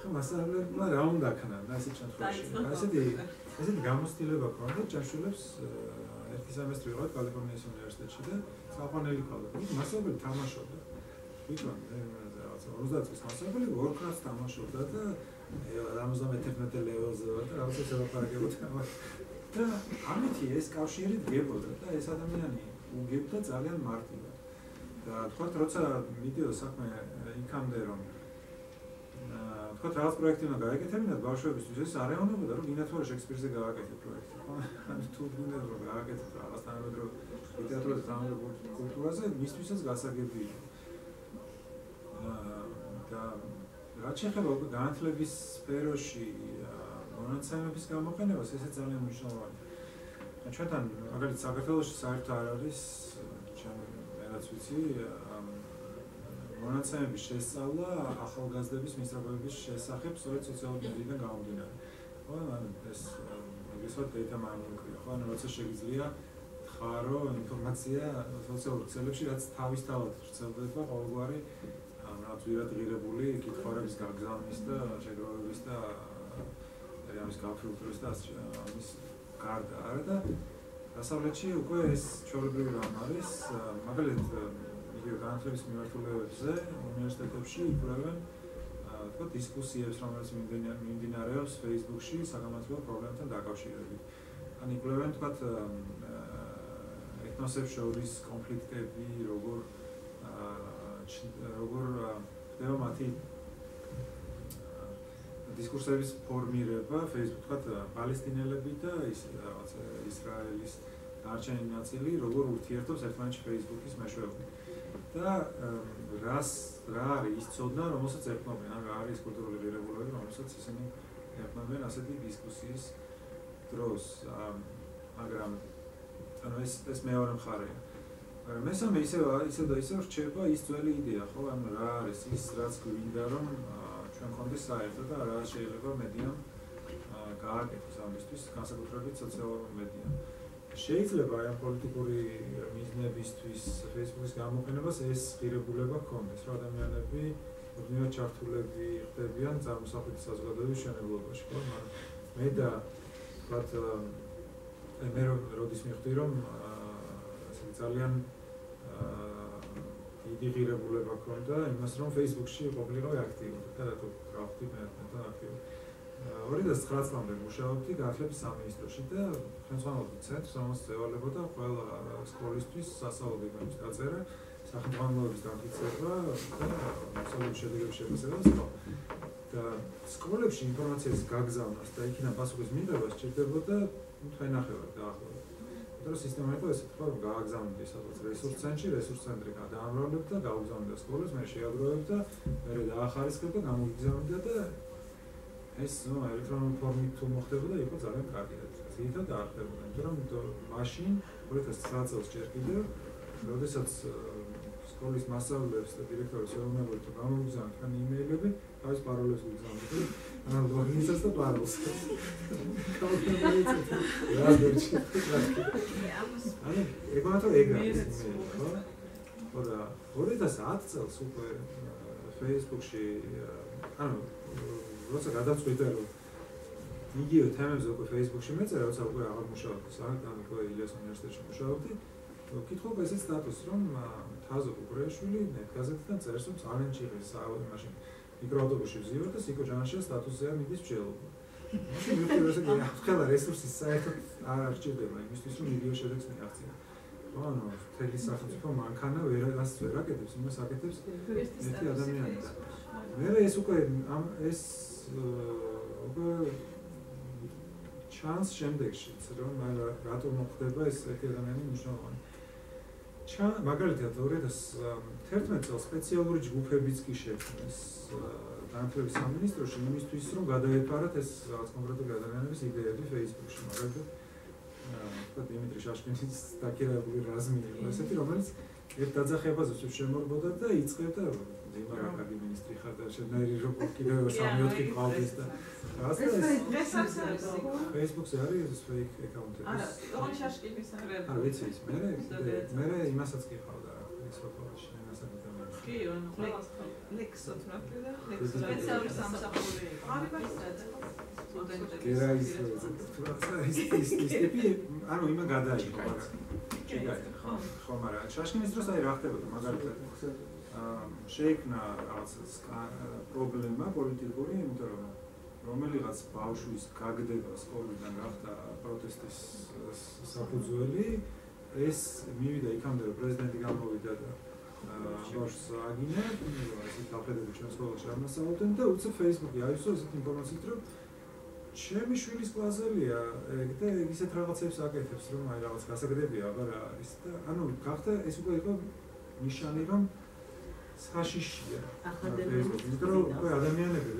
ხო, მასწავლებლებმა რა უნდა ქნან და ასეთ შემთხვევაში. ესეთი გამოცდილება ქონდა ჩემშვილებს ერთი სემესტრი ვიყავით კალიფორნიის უნივერსიტეტში და საფანელი ქალები. მასწავლებელი თამაშობდა. ვიქნა რაღაცა 30 წლის მასწავლებელი Warcraft თამაშობდა და 71 ლეველზე ვარ და რაღაცა შევაპარაკებოდა. და ამითი ეს კავშირი დგებოდა და ეს ადამიანი უგებდა ძალიან მარტივად. და თქვათ, როცა მიდიოდა საქმე იქამდე რომ თქვათ რაღაც პროექტი უნდა გააკეთებინათ ბავშვებისთვის, ეს არ ეუბნებოდა რომ გინდათ რომ შექსპირზე გააკეთეთ პროექტი, ხო? ანუ თუ გინდათ რომ გააკეთეთ რაღაც თანამედროვე ლიტერატურაზე, თანამედროვე კულტურაზე, მისთვისაც გასაგები იყო. და რაც შეეხება განათლების სფეროში მონაცემების გამოყენებას, ესე ძალიან მნიშვნელოვანია. ჩვენთან მაგალითად საქართველოში საერთოდ არ არის რაც ვიცი მონაცემების შესწავლა ახალგაზრდების მისაღებების შესახებ სწორედ სოციალური მედიიდან გამომდინარე. ხო, ეს ისეთ data mining-ია, ხო, როცა შეგიძლია ხარო ინფორმაცია სოციალურ ქსელებში, რაც თავისთავად ვრცელდება ყოველგვარი ძვირად ღირებული კითხვების გაგზავნის და შეგროვების და ამის გაფილტრების და ამის გარდა არა და დასავლეთში უკვე ეს ჩვეულებრივი რამ არის, მაგალითად იგივე განათლების მიმართულებებზე უნივერსიტეტებში იკვლევენ თქო დისკუსიებს, რომელიც მიმდინარეობს Facebook-ში საგანმანათლებლო პრობლემებთან დაკავშირებით. ან იკვლევენ თქო ეთნოსებს შორის კონფლიქტები, როგორ ხდება მათი დისკურსების ფორმირება Facebook თქო პალესტინელები და ისრაელის დარჩენილი ნაწილი როგორ ურთიერთობს ერთმანეთში Facebook-ის მეშვეობით. და რა არის ის ცოდნა, რომელსაც ეკნობენ, ან რა არის კულტურული ღირებულებები, რომელსაც ისინი ეკნობენ ასეთი დისკუსიის დროს. მაგრამ ანუ ეს მეორე მხარეა. მესამე ისე რჩება ის ძველი იდეა, ხო, ანუ რა არის ის, რაც გვინდა რომ ჩვენ გქონდეს საერთო და რა შეიძლება მედიამ გააკეთოს ამისთვის, განსაკუთრებით სოციალური მედია. შეიძლება ამ პოლიტიკური მიზნებისთვის Facebook-ის გამოყენებას ეს ღირებულება ჰქონდეს, რომ ადამიანები ოდნავ ჩართულები ხდებიან წარმოსახვითი საზოგადოების მშენებლობაში, ხო, მაგრამ მე და ვთქვათ მე როდის მივხვდი რომ ძალიან დიდი ღირებულება ჰქონდა იმას რომ Facebook-ში ყოფილიყავი აქტიური და რატო გავხდი მე აქტიური 2009 წლამდე მუშაობდი განათლების სამინისტროში და ხელმძღვანელობდი ცენტრს, რომელსაც ევალებოდა ყველა სკოლისთვის სასწავლო გეგმების დაწერა, სახელმძღვანელოების დამტკიცება და მასშტაბური შედეგების შეფასება სხვა. და სკოლებში ინფორმაციის გაგზავნას და იქიდან პასუხის მიღება სჭირდებოდა თვენახევარი დაახლოებით. იმიტომ რომ სისტემა იყო ესე თქვა, რომ გააგზავნებდი სადღაც რესურს ცენტრი გადაამრავლებდა, გაუგზავნებდა სკოლას, მე შეაგროვებდა, მე დაახარისხებდა, გამოგიგზავნებდა და ეს ელექტრონული ფორმით თუ მოხდებოდა, იყო ძალიან კარგი და ძირითადად არ ხდებოდა, იმიტომ რომ მაშინ 2009 წელს ჯერ კიდევ, როდესაც სკოლის მასწავლებლებს და დირექტორებს ეუბნებოდი, რომ გამოგიგზავნოთ თქვენი იმეილები, თავის პაროლებს გიგზავნოთ. ანუ ლოგინსაც და პაროლს. ანუ ეგონათ რომ ეგ არის ხო? ხო და 2010 წელს უკვე Facebook-ში ანუ როცა გადავწყვიტე რომ იგივე თემებზე უკვე Facebook-ში მეწერა, როცა უკვე აღარ მუშაობდი, სანამ უკვე ილიას უნივერსიტეტში მუშაობდი, ვკითხულობ ესეთ სტატუსს, რომ თაზო კუკრეიშვილი ნეტგაზეთიდან წერს, რომ ძალიან ჭირს მაშინ მიკროავტობუსში ვზივარ და სიკო ჯანაშია სტატუსზეა მიდის მშელობა. მაშინ მივხვდი, რომ ეს ახლა რესურსის საერთოდ არ არჩევდება იმისთვის, რომ იდეო შედეგს მიაღწია. ხო, ანუ მთელი სახელმწიფო მანქანა ვერას ვერ აკეთებს, იმას აკეთებს ერთი ადამიანი. მე ეს უკვე ეს უკვე ჩანს შემდეგშიც, რომ რატო მოხდება ეს ერთი ადამიანი მნიშვნელოვანი. მაგალითად 2011 წელს სპეციალური ჯგუფებიც კი შექმნეს განათლების სამინისტროში იმისთვის, რომ გადაეფარათ ეს რაღაც კონკრეტული ადამიანების იდეები Facebook-ში, მაგალითად დიმიტრი შაშკინის დაქირავებული რაზმი იყო ესეთი, რომელიც ერთ დაძახებაზე შემორბოდა და იწყებდა იმარა კარგი მინისტრი ხარ და შენაირი როგორ კიდევ 3-4 ყავდეს და Facebook-ზე არის ეს fake account-ები. არა, ოღონდ შაშკინის არის. არა, ვიცი ის. მე იმასაც კი ხავდა ეს ფოტოში, იმასაც და კი, ანუ ყველას ლექსოთ ნაკრედა, სპეციალური სამსახური იყო. გერა ის ტიპი, ანუ იმან გადაიღო, მაგრამ ხო, მაგრამ შაშკინის დროს აი რა ხდებოდა, მაგალითად შეიქმნა რაღაც პრობლემა პოლიტიკური, იმიტომ რომ რომელიღაც ბავშვის გაგდება სკოლიდან გახდა პროტესტის საფუძველი, ეს მივიდა იქამდე, რომ პრეზიდენტი გამოვიდა და ბავშვს აგინა, ესეთ დახედები ჩვენ სკოლაში არ მასწავლდნენ და უცებ Facebook-ი აისო ესეთ ინფორმაციით, რომ ჩემი შვილის კლასელია ეგ და ისეთ რაღაცებს აკეთებს, რომ აი რაღაც გასაგდებია, აბა რა არის და ანუ გახდა ეს უკვე იყო ნიშანი, რომ საშიშია. Facebook, იმიტომ რომ უკვე ადამიანები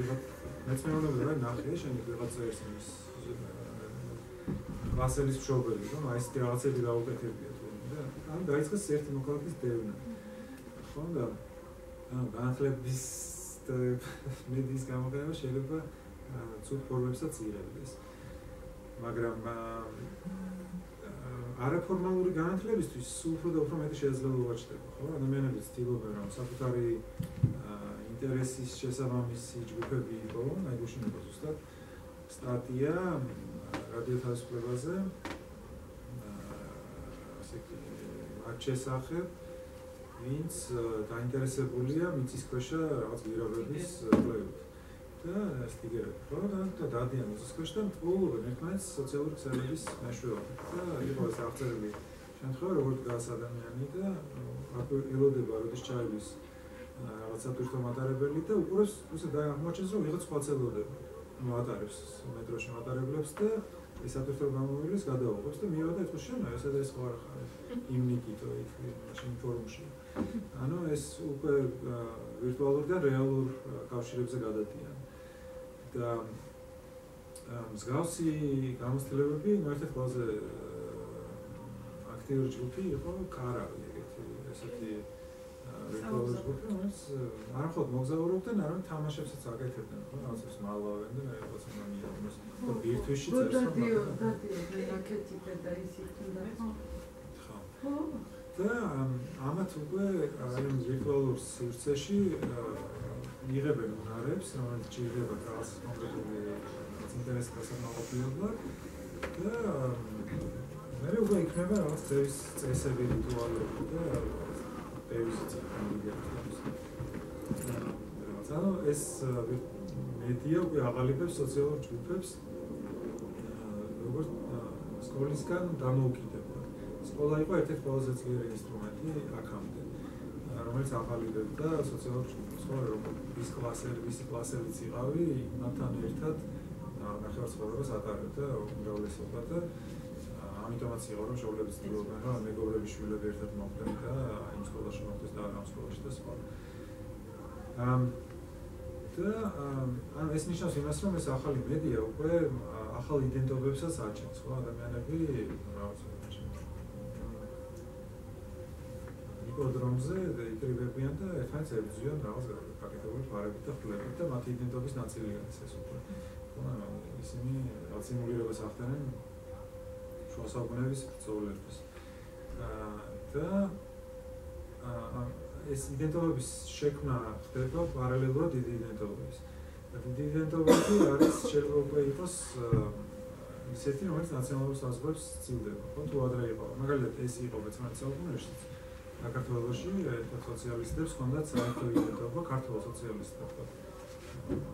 მეც მეუბნება რა ნახე, შენი რაღაცა ის ვასელის მშობელი, რომ აი ეს რაღაცები დაუკეთებია თუნდა. ან დაიწყეს ერთი მოქალაქის დევნა. ხო და განათლების მედიის გამოყენება შეიძლება ცუდ ფორმებსაც იღებდეს. მაგრამ არაფორმალური განათლებისთვის უფრო და უფრო მეტი შესაძლებლობა ჩნდება, ხო? ადამიანები ცდილობენ რომ საკუთარი ინტერესის შესაბამისი ჯგუფები იყოს, აი გუშინ იყო ზუსტად სტატია რადიო თავისუფლებაზე, ასე კი მათ შესახებ, ვინც დაინტერესებულია მიწისქვეშა რაღაც გვირაბების კვლევით. და სტიგერები, ხო? და დადიან მიწისქვეშ და მკვლობენ ერთმანეთს სოციალური ქსელების მეშვეობით. და იყო ეს აღწერილი შემთხვევა, როგორც დგას ადამიანი და ელოდება, როდის ჩაივლის რაღაცა თვითონ მატარებელი და უყურებს, ისე აღმოჩენს, რომ ვიღაც სხვა ელოდება. მატარებს მეტროში მატარებლებს და ეს ათერთო გამომივლის გადაუღებს და მიიღება და ეთქოს შენ ესა და ეს ხო არ ხარ იმ ნიკიტო იქ მაშინ ფორუმში. ანუ ეს უკვე ვირტუალურ და რეალურ კავშირებზე გადადიან. და მსგავსი გამოცდილებები ერთ-ერთი ყველაზე აქტიური ჯგუფი იყო კარავი, ეგეთი ესეთი ვირტუალური ჯგუფი, რომელიც არ მხოლოდ მოგზაურობდნენ, არამედ თამაშებსაც აკეთებდნენ, ხო, რაღაცებს მალავენ და რაღაცა მომიარეს. და ბირთვისში წერს რომ დადიოდნენ რაკეტით და ისიც თუნდა. ხო. და ამათ უკვე აი ამ ვირტუალურ სივრცეში იღებენ უნარებს, რომელიც ჭირდება რაღაც კონკრეტული ინტერესის გასაკმაყოფილებლად და მე უკვე იქნება რაღაც წესები, რიტუალები და პევიზიც კანდიდატებს. ანუ ეს მედია უკვე აღალიფებს სოციალურ ჯგუფებს როგორც სკოლისგან დამოუკიდებლად. სკოლა იყო ერთ-ერთი ყველაზე ძლიერი ინსტრუმენტი აქამდე, რომელიც აღალიფებდა სოციალურ ჯგუფებს. ხო, რომ ვისი კლასებიც იყავი, მათთან ერთად ნახევარსფეროს ატარებდა უმრავლესობა და ამიტომაც იყო რომ შობლებიც ცდილობდნენ რომ მეგობრების შვილები ერთად მოხვდნენ და იმ სკოლაში მოხვდეს და ამ სკოლაში და სხვა. და ანუ ეს ნიშნავს იმას რომ ეს ახალი მედია უკვე ახალ იდენტობებსაც აჩენს, ხო, ადამიანები რაღაცა იპოდრომზე იკრიბებიან და ერთმანეთს ებრძვიან რაღაც გაკეთებული ფარებით და ხლებით და მათი იდენტობის ნაწილია ეს უკვე. ხო, ისინი რაღაც სიმულირებას ახდენენ შუა საუკუნეების ბრძოლების. და ეს იდენტობების შექმნა ხდება პარალელურად დიდი იდენტობების. და დიდი იდენტობები არის შეიძლება უკვე იყოს ისეთი, რომელიც ნაციონალურ საზღვრებს სცილდება. ხო, თუ ადრე იყო, მაგალითად ეს იყო 19 საუკუნეში საქართველოში ერთ სოციალისტებს ჰქონდათ საერთო იდენტობა, ქართულ სოციალისტებს,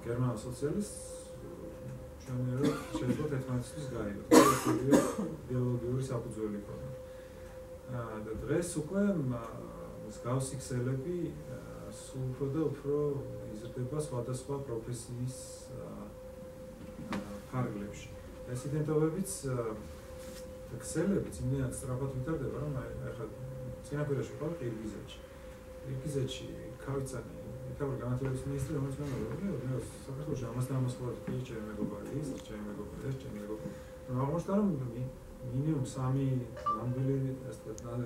გერმანულ სოციალისტს ჩვენერად შეიძლება ერთმანეთისთვის გაიგოთ. ეს იდეოლოგიური საფუძველი ქონდა. და დღეს უკვე მსგავსი ქსელები სულ უფრო და უფრო იზრდება სხვადასხვა პროფესიის ფარგლებში. ეს იდენტობებიც და ქსელებიც იმდენად სწრაფად ვითარდება, რომ ახლა წინაპირაში ვიყავ ყირგიზეთში. ყირგიზეთში ქავიცანი, იქავრ განათლების მინისტრი, რომელიც მე საქართველოში ამას და ამას ვარ კი ჩემი მეგობარი, ის ჩემი მეგობარი, ეს ჩემი მეგობარი. აღმოჩნდა რომ მინიმუმ 3 ნამდვილი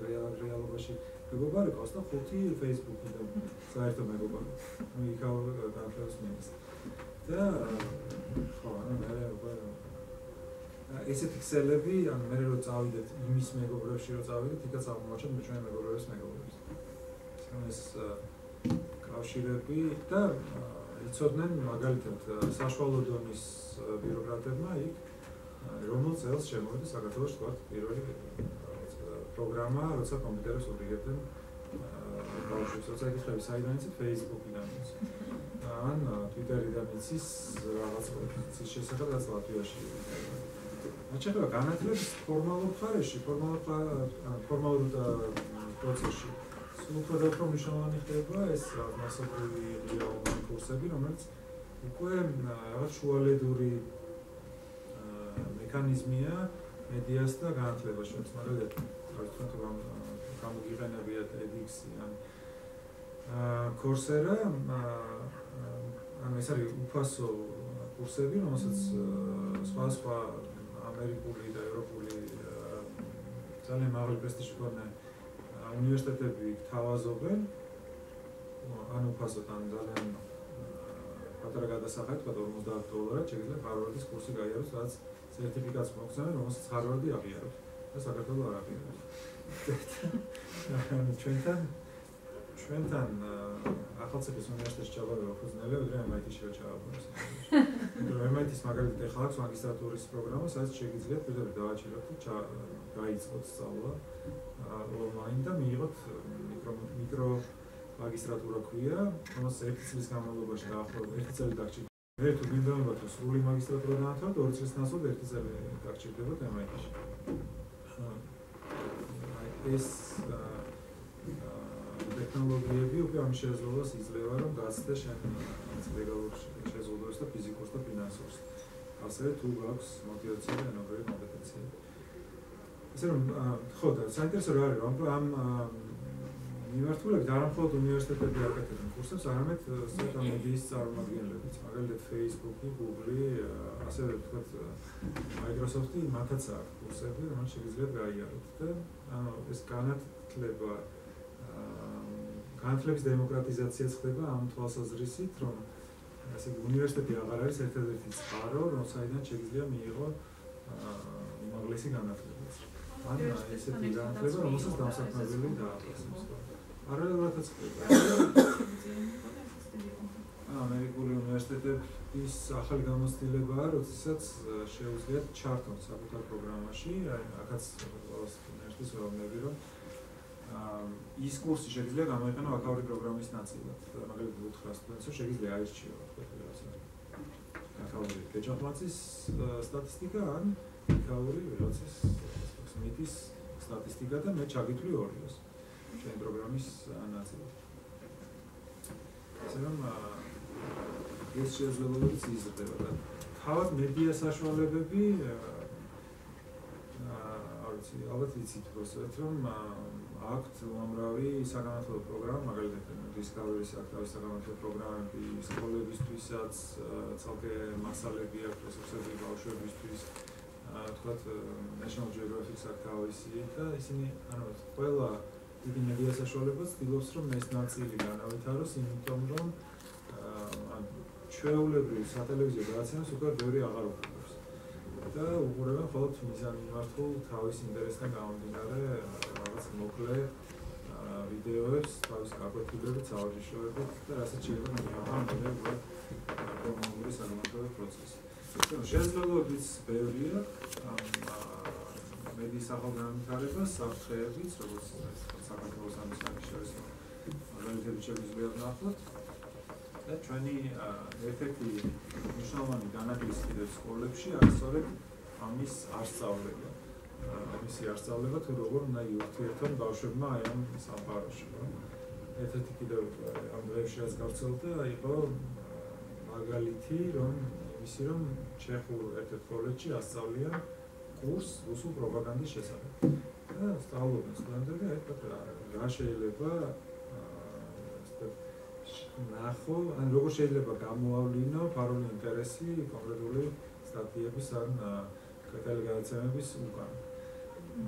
რეალობაში მეგობარი ყავს და 5 Facebook-იდან საერთო მეგობარი. ნუ იქავრ განათლების მინისტრი. და ხო, ანუ მე ესეთი ქსელები, ანუ მე რო წავიდეთ იმის მეგობრებში რო წავიდეთ, იქაც აღმოჩნდა მე ჩვენი მეგობრების მეგობრებს. ეს კავშირები და იცოდნენ მაგალითად საშუალო დონის ბიუროკრატებმა იქ რომელ წელს შემოვიდა საქართველოს თქვა პირველი პროგრამა, როცა კომპიუტერებს ურიგებდნენ ბავშვებს, როცა ეკითხები საიდან იცით Facebook-იდან იცით. ან Twitter-იდან იცის რაღაც პოზიციის შესახებ, რაც ლატვიაში. აჩვენება განათლების ფორმალურ მხარეში, ფორმალურ პროცესში. უფრო და უფრო მნიშვნელოვანი ხდება ეს მასობრივი რეალობრივი კურსები, რომელიც უკვე რაღაც შუალედური მექანიზმია მედიას და განათლებაში. მაგალითად, თვითონ გამოგიყენებიათ edX-ი ან Coursera ანუ ეს არის უფასო კურსები, რომელსაც სხვა ამერიკული და ევროპული ძალიან მაღალი პრესტიჟის მქონე უნივერსიტეტები თავაზობენ ან უფასოდ ან ძალიან პატარა გადასახადით, $50 შეიძლება Harvard-ის კურსი გაიაროს, რაც სერტიფიკატს მოგცემენ, რომელსაც Harvard-ი აღიარებს და საქართველოს არ აღიარებს. ჩვენთან ახალციხის უნივერსიტეტში ჩავარდა ფუძნელი, ვიდრე MIT-ში ჩავარდა. იმიტომ რომ MIT-ის მაგალითად ეხლა აქვს მაგისტრატურის პროგრამა, სადაც შეგიძლიათ პირდაპირ დავაჭიროთ და გაიწყოთ სწავლა online და მიიღოთ მიკრო მაგისტრატურა ქვია, რომელსაც 1 წლის განმავლობაში დაახლოებით 1 წელი დაგჭირდება. მე თუ გინდოდებათ რომ სრული მაგისტრატურა დაამთავროთ, 2 წლის ნაცვლად 1 წელი დაგჭირდებათ MIT-ში. ეს ტექნოლოგიები უკვე ამ შესაძლებლობას იძლევა, რომ გაცდე შენ ლეგალურ შესაძლებლობას და ფიზიკურს და ფინანსურს. ასევე თუ გაქვს мотивация და ნებრივი კომპეტენცია. ესე რომ ხო და საინტერესო რა არის, რომ ამ მიმართულებით არ მხოლოდ უნივერსიტეტები აკეთებენ კურსებს, არამედ სწორედ ამ მედიის წარმომადგენლებიც, მაგალითად Facebook-ი, Google-ი, ასევე ვთქვათ Microsoft-ი, მათაც აქვს კურსები, რომელიც შეგიძლიათ გაიაროთ და ანუ ეს განათლების დემოკრატიზაციაც ხდება ამ თვალსაზრისით, რომ ასე უნივერსიტეტი აღარ არის ერთადერთი წყარო, საიდან შეგიძლია მიიღო უმაღლესი განათლება. ან ესეთი განათლება, რომელსაც დამსაქმებელი დააყენოს. არალეგალურადაც ხდება. ამერიკული უნივერსიტეტების ახალი გამოცდილებაა, როდესაც შეუძლიათ ჩართონ საკუთარ პროგრამაში, აქაც ყველას უნივერსიტეტს ვეუბნები, რომ ის კურსი შეგიძლია გამოიყენო აკაური პროგრამის ნაწილად. მაგალითად უთხრა სტუდენტს, რომ შეგიძლია აირჩიო აკაური გეჯამპლაცის სტატისტიკა ან აკაური ვიღაცის სმითის სტატისტიკა და მე ჩაგითვლი ორიოს შენ პროგრამის ნაწილად. ასე რომ ეს შესაძლებლობებიც იზრდება და თავად მედია საშუალებები ალბათ იცით პროცესს, რომ აქვთ უამრავი საგანმანათლებლო პროგრამა, მაგალითად Discovery-ის აქვს თავისი საგანმანათლებლო პროგრამები, სკოლებისთვისაც, ცალკე მასალები აქვს რესურსები ბავშვებისთვის, თქვათ National Geographic-ს აქვს თავისი და ისინი, ანუ ყველა დიდი მედია საშუალება ცდილობს, რომ ეს ნაწილი განავითაროს, იმიტომ რომ ჩვეულებრივ სატელევიზიო გადაცემას უკვე ბევრი აღარ უყურებს. და უყურებენ მხოლოდ მიზანმიმართულ თავის ინტერესთან გამომდინარე რაღაც მოკლე ვიდეოებს, თავის გაკვეთილებით, სავარჯიშოებით და რასაც შეიძლება მიიღონ პროგრამული საგანმანათლებლო პროცესი. შესაძლებლობებიც ბევრია მედიის ახალგანვითარებას, საფრთხეებიც, როგორც საქართველოს ამის შორის მაგალითები შეგვიძლია ვნახოთ. და ჩვენი ერთ-ერთი მნიშვნელოვანი განაგლის კიდევ სკოლებში არის სწორედ ამის არსწავლება. ამისი არსწავლება თუ როგორ უნდა იურთიერთონ ბავშვებმა აი ამ სამყაროში. ერთ-ერთი კიდევ ამ დღეებში რაც გავრცელდა იყო მაგალითი, რომ იმისი რომ ჩეხურ ერთ-ერთ კოლეჯში ასწავლიან კურსს რუსულ პროპაგანდის შესახებ. და სწავლობენ სტუდენტები, აი რა შეიძლება ნახო, ან როგორ შეიძლება გამოავლინო ფარული ინტერესი კონკრეტული სტატიების ან გადაცემების უკან.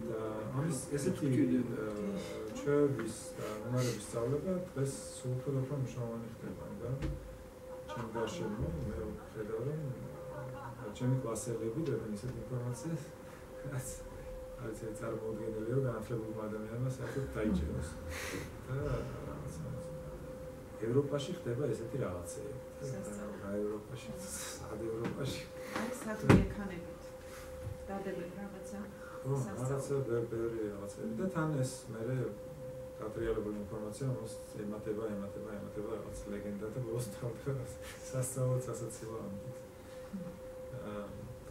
და ამის ესეთი ჩვეულის და უნარების სწავლება დღეს სულ უფრო მნიშვნელოვანი ხდება, და ჩემ გარშემო მე ვხედავ, რომ ჩემი კლასელები დებენ ისეთ ინფორმაციას, რაც არის წარმოუდგენელი, რომ განათლებულმა ადამიანმა საერთოდ დაიჭიროს. და ევროპაში ხდება ესეთი რაღაცები. რა ევროპაში? სად ევროპაში? არის საქმე ექანებით. დადებენ რაღაცა. რაღაცა ბევრი რაღაცები და თან ეს მერე გატრიალებული ინფორმაცია მას ემატება რაღაც ლეგენდა და ბოლოს თავდება სასწაულად სასაცილო ამბით.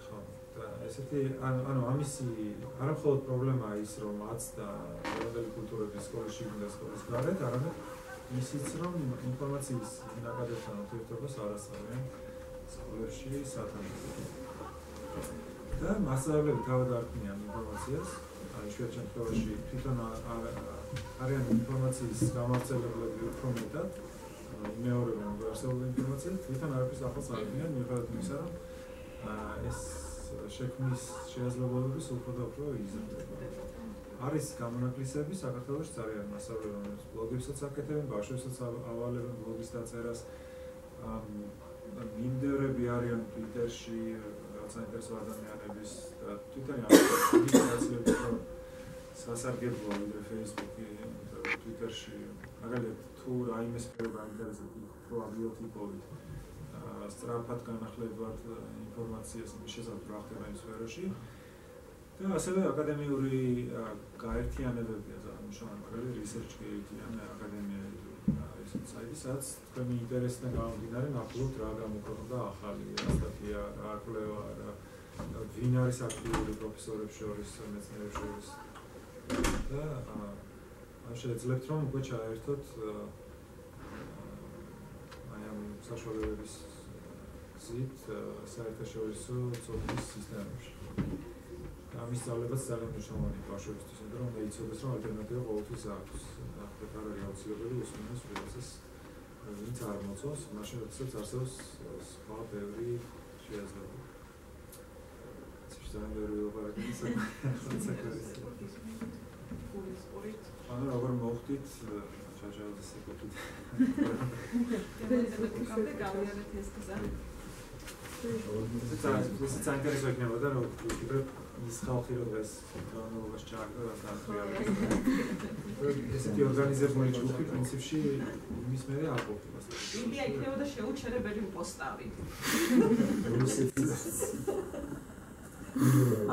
ხო, და ესეთი ანუ ამისი არა მხოლოდ პრობლემაა ის, რომ აც და მოდელი კულტურების სკოლაში და სკოლის გარეთ, არამედ ისიც, რომ ინფორმაციის ნაკადებთან ურთიერთობას არ ასწავლიან სკოლებში სათანადოდ. და მასწავლებლები თავად არქმნიან ინფორმაციას, იშვიათ შემთხვევაში თვითონ არიან ინფორმაციის გამავრცელებლები უფრო მეტად, იმეორებენ არსებული ინფორმაციას, თვითონ არაფერს ახალს არ არიან, მიუხედავად იმისა, რომ ეს შექმნის შესაძლებლობები უფრო და უფრო იზრდება. არის გამონაკლისები საქართველოში ძალიან მასალა, რომელიც ბლოგებსაც აკეთებენ, ბავშვებსაც ავალებენ ბლოგის დაწერას. მიმდევრები არიან Twitter-ში, საინტერესო ადამიანების და Twitter-ი არის სასარგებლოა ვიდრე Facebook-ი, Twitter-ში. მაგალითად, თუ რაიმე სფერო გაინტერესებს უფრო აგროტიპოვით, სწრაფად განახლებათ ინფორმაციას იმის შესახებ, რა ხდება იმ სფეროში. და ასევე აკადემიური გაერთიანებებია წარმოშობილი, მაგალითად, Research Gate ან აკადემია ეს საიტი, სადაც თქვენი ინტერესიდან გამომდინარე ნახულობთ რა გამოქვეყნდა ახალი სტატია, რა კვლევა, ვინ არის აქტიური პროფესორებს შორის, მეცნიერებს შორის. და შეძლებთ რომ უკვე ჩაერთოთ აი ამ საშუალებების გზით საერთაშორისო წოდების სისტემებში. ამის სწავლებაც ძალიან მნიშვნელოვანია ბავშვებისთვის, რომ ეცოდეს რომ ალტერნატივა ყოველთვის აქვს. ახლა არ არის აუცილებელი უსმენოს ვიღაცას ვინც არ მოწონს, მაშინ როდესაც არსებობს სხვა ბევრი შესაძლებლობა. ძალიან ბევრი ვილაპარაკეთ საკუთარ ანუ როგორ მოხდით ჩაჟავდეს ეკუთით. კამდე გავიარეთ ეს გზა. ეს საინტერესო იქნებოდა რომ ვფიქრობ ის ხალხი რომ დღეს განმავლობაში ჩააგდო და საერთოდ ესეთი ორგანიზებული ჯგუფი პრინციპში იმის მერე არ ყოფილა. იდეა იქნებოდა შეუჩერებელი პოსტავი.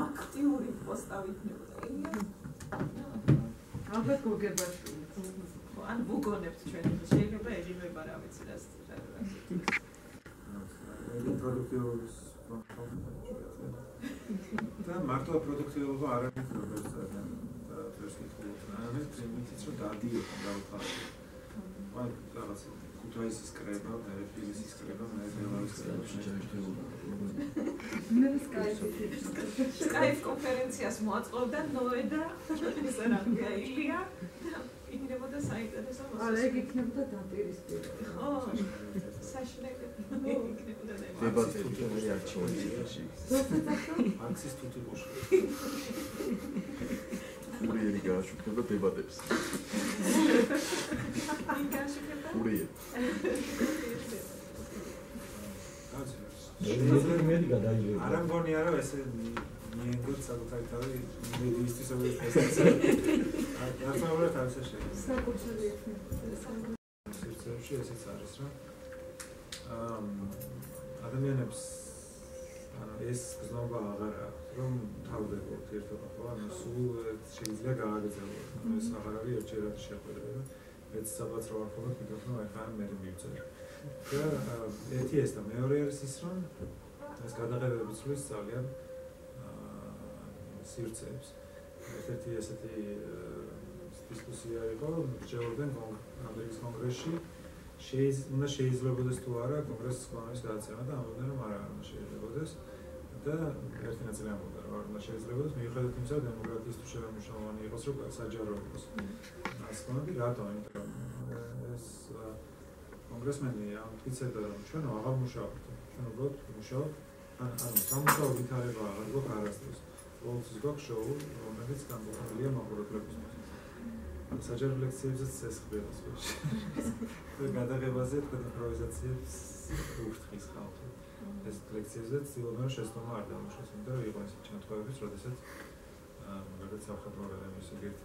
აქტიური პოსტავი იქნებოდა. ალბათ გოგებაში. ან ვუგონებთ ჩვენ შეიძლება ეჟიმება რა ვიცი რა პროდუქტიულობის და მარტო პროდუქტიულობა არ არის როგორც და ეს არის პრინციპიც რომ დადიოდნენ დავხალხე. მაგრამ რაღაც ქუთაისის კრება, ფიზიკის კრება, მეძებალის კრება Skype კონფერენციას მოაწყობდა ნოე და ეს რა ილია იქნებოდა საინტერესო არა ეგ იქნებოდა დაპირისპირება. ხო საშინელი იქნებოდა დებატები არის არჩევნებში. მარქსის თუთიყუში. ურიერი გააშუქებდა დებატებს. ურიერი. არ მგონია რომ ესე მიენდოთ საკუთარი თავი მედიისთვის როგორც ეს არცმაურად არის შეიძლება. საკუთარი იქნება. სივრცეებში ესეც არის რა. ადამიანებს ეს გზნობა აღარ აქვს რომ თავდებოდ ერთობა ხო ანუ სულ შეიძლება გააგრძელოთ. ეს აღარ არის ერთჯერად შეხვედრა. მეც საბაც რო არ ხომ მითხრა რომ აი ხან მე მივწერე. და ერთი ეს და მეორე არის ის რომ ეს გადაღებები ცვლის ძალიან სივრცეებს. ერთ-ერთი ესეთი დისკუსია იყო რჩეულობდნენ ამერიკის კონგრესში უნდა შეიძლებოდეს თუ არა კონგრესის პლანის გადაცემა და ამბობდნენ რომ არა შეიძლებოდეს და ერთი ნაწილი ამბობდა რომ არ უნდა შეიძლებოდეს მიუხედავად იმისა რომ დემოკრატიის თუ შემომუშავანი იყოს რომ საჯარო იყოს. ასკონები რატომ? იმიტომ რომ ეს კონგრესმენი ამტკიცებდა რომ ჩვენ აღარ მუშაობთ. ჩვენ უბრალოდ მუშაობთ ანუ სამუშაო ვითარება აღარ გვაქვს არასდროს. ყოველთვის გვაქვს შოუ, რომელიც გამოყენებულია მაყურებლების მიერ. საჯარო ლექციებზეც ეს ხდება სპეციალში. გადაღებაზე თქვენ იმპროვიზაციებს ურთხის ხალხი. ეს ლექციებზეც ცდილობენ შეცდომა არ დამუშავოს, იმიტომ რომ იყო ესეთი შემთხვევებიც, როდესაც მაგალითად სამხატვრო აკადემიის ერთ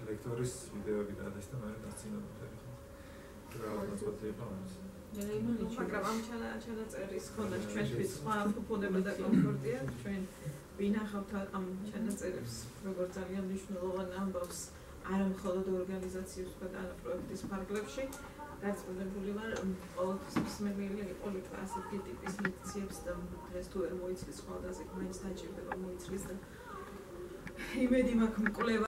ლექტორის ვიდეოები დადეს და მერე დაცინებდა ხო. მაგრამ ამ ჩანაწერის ხონდა ჩვენთვის სხვა ფუფუნება და კომფორტია ჩვენ ვინახავთ ამ ჩანაწერებს როგორც ძალიან მნიშვნელოვან ამბავს არა მხოლოდ ორგანიზაციის და პროექტის ფარგლებში დაწესებული ვარ ყოველთვის მსმენელი იყო ლიტვა ასეთი ტიპის ლექციებს და დღეს თუ ვერ მოიცლის ხვალდაზე მაინც დაჭირდება მოიცლის და იმედი მაქვს მკვლევა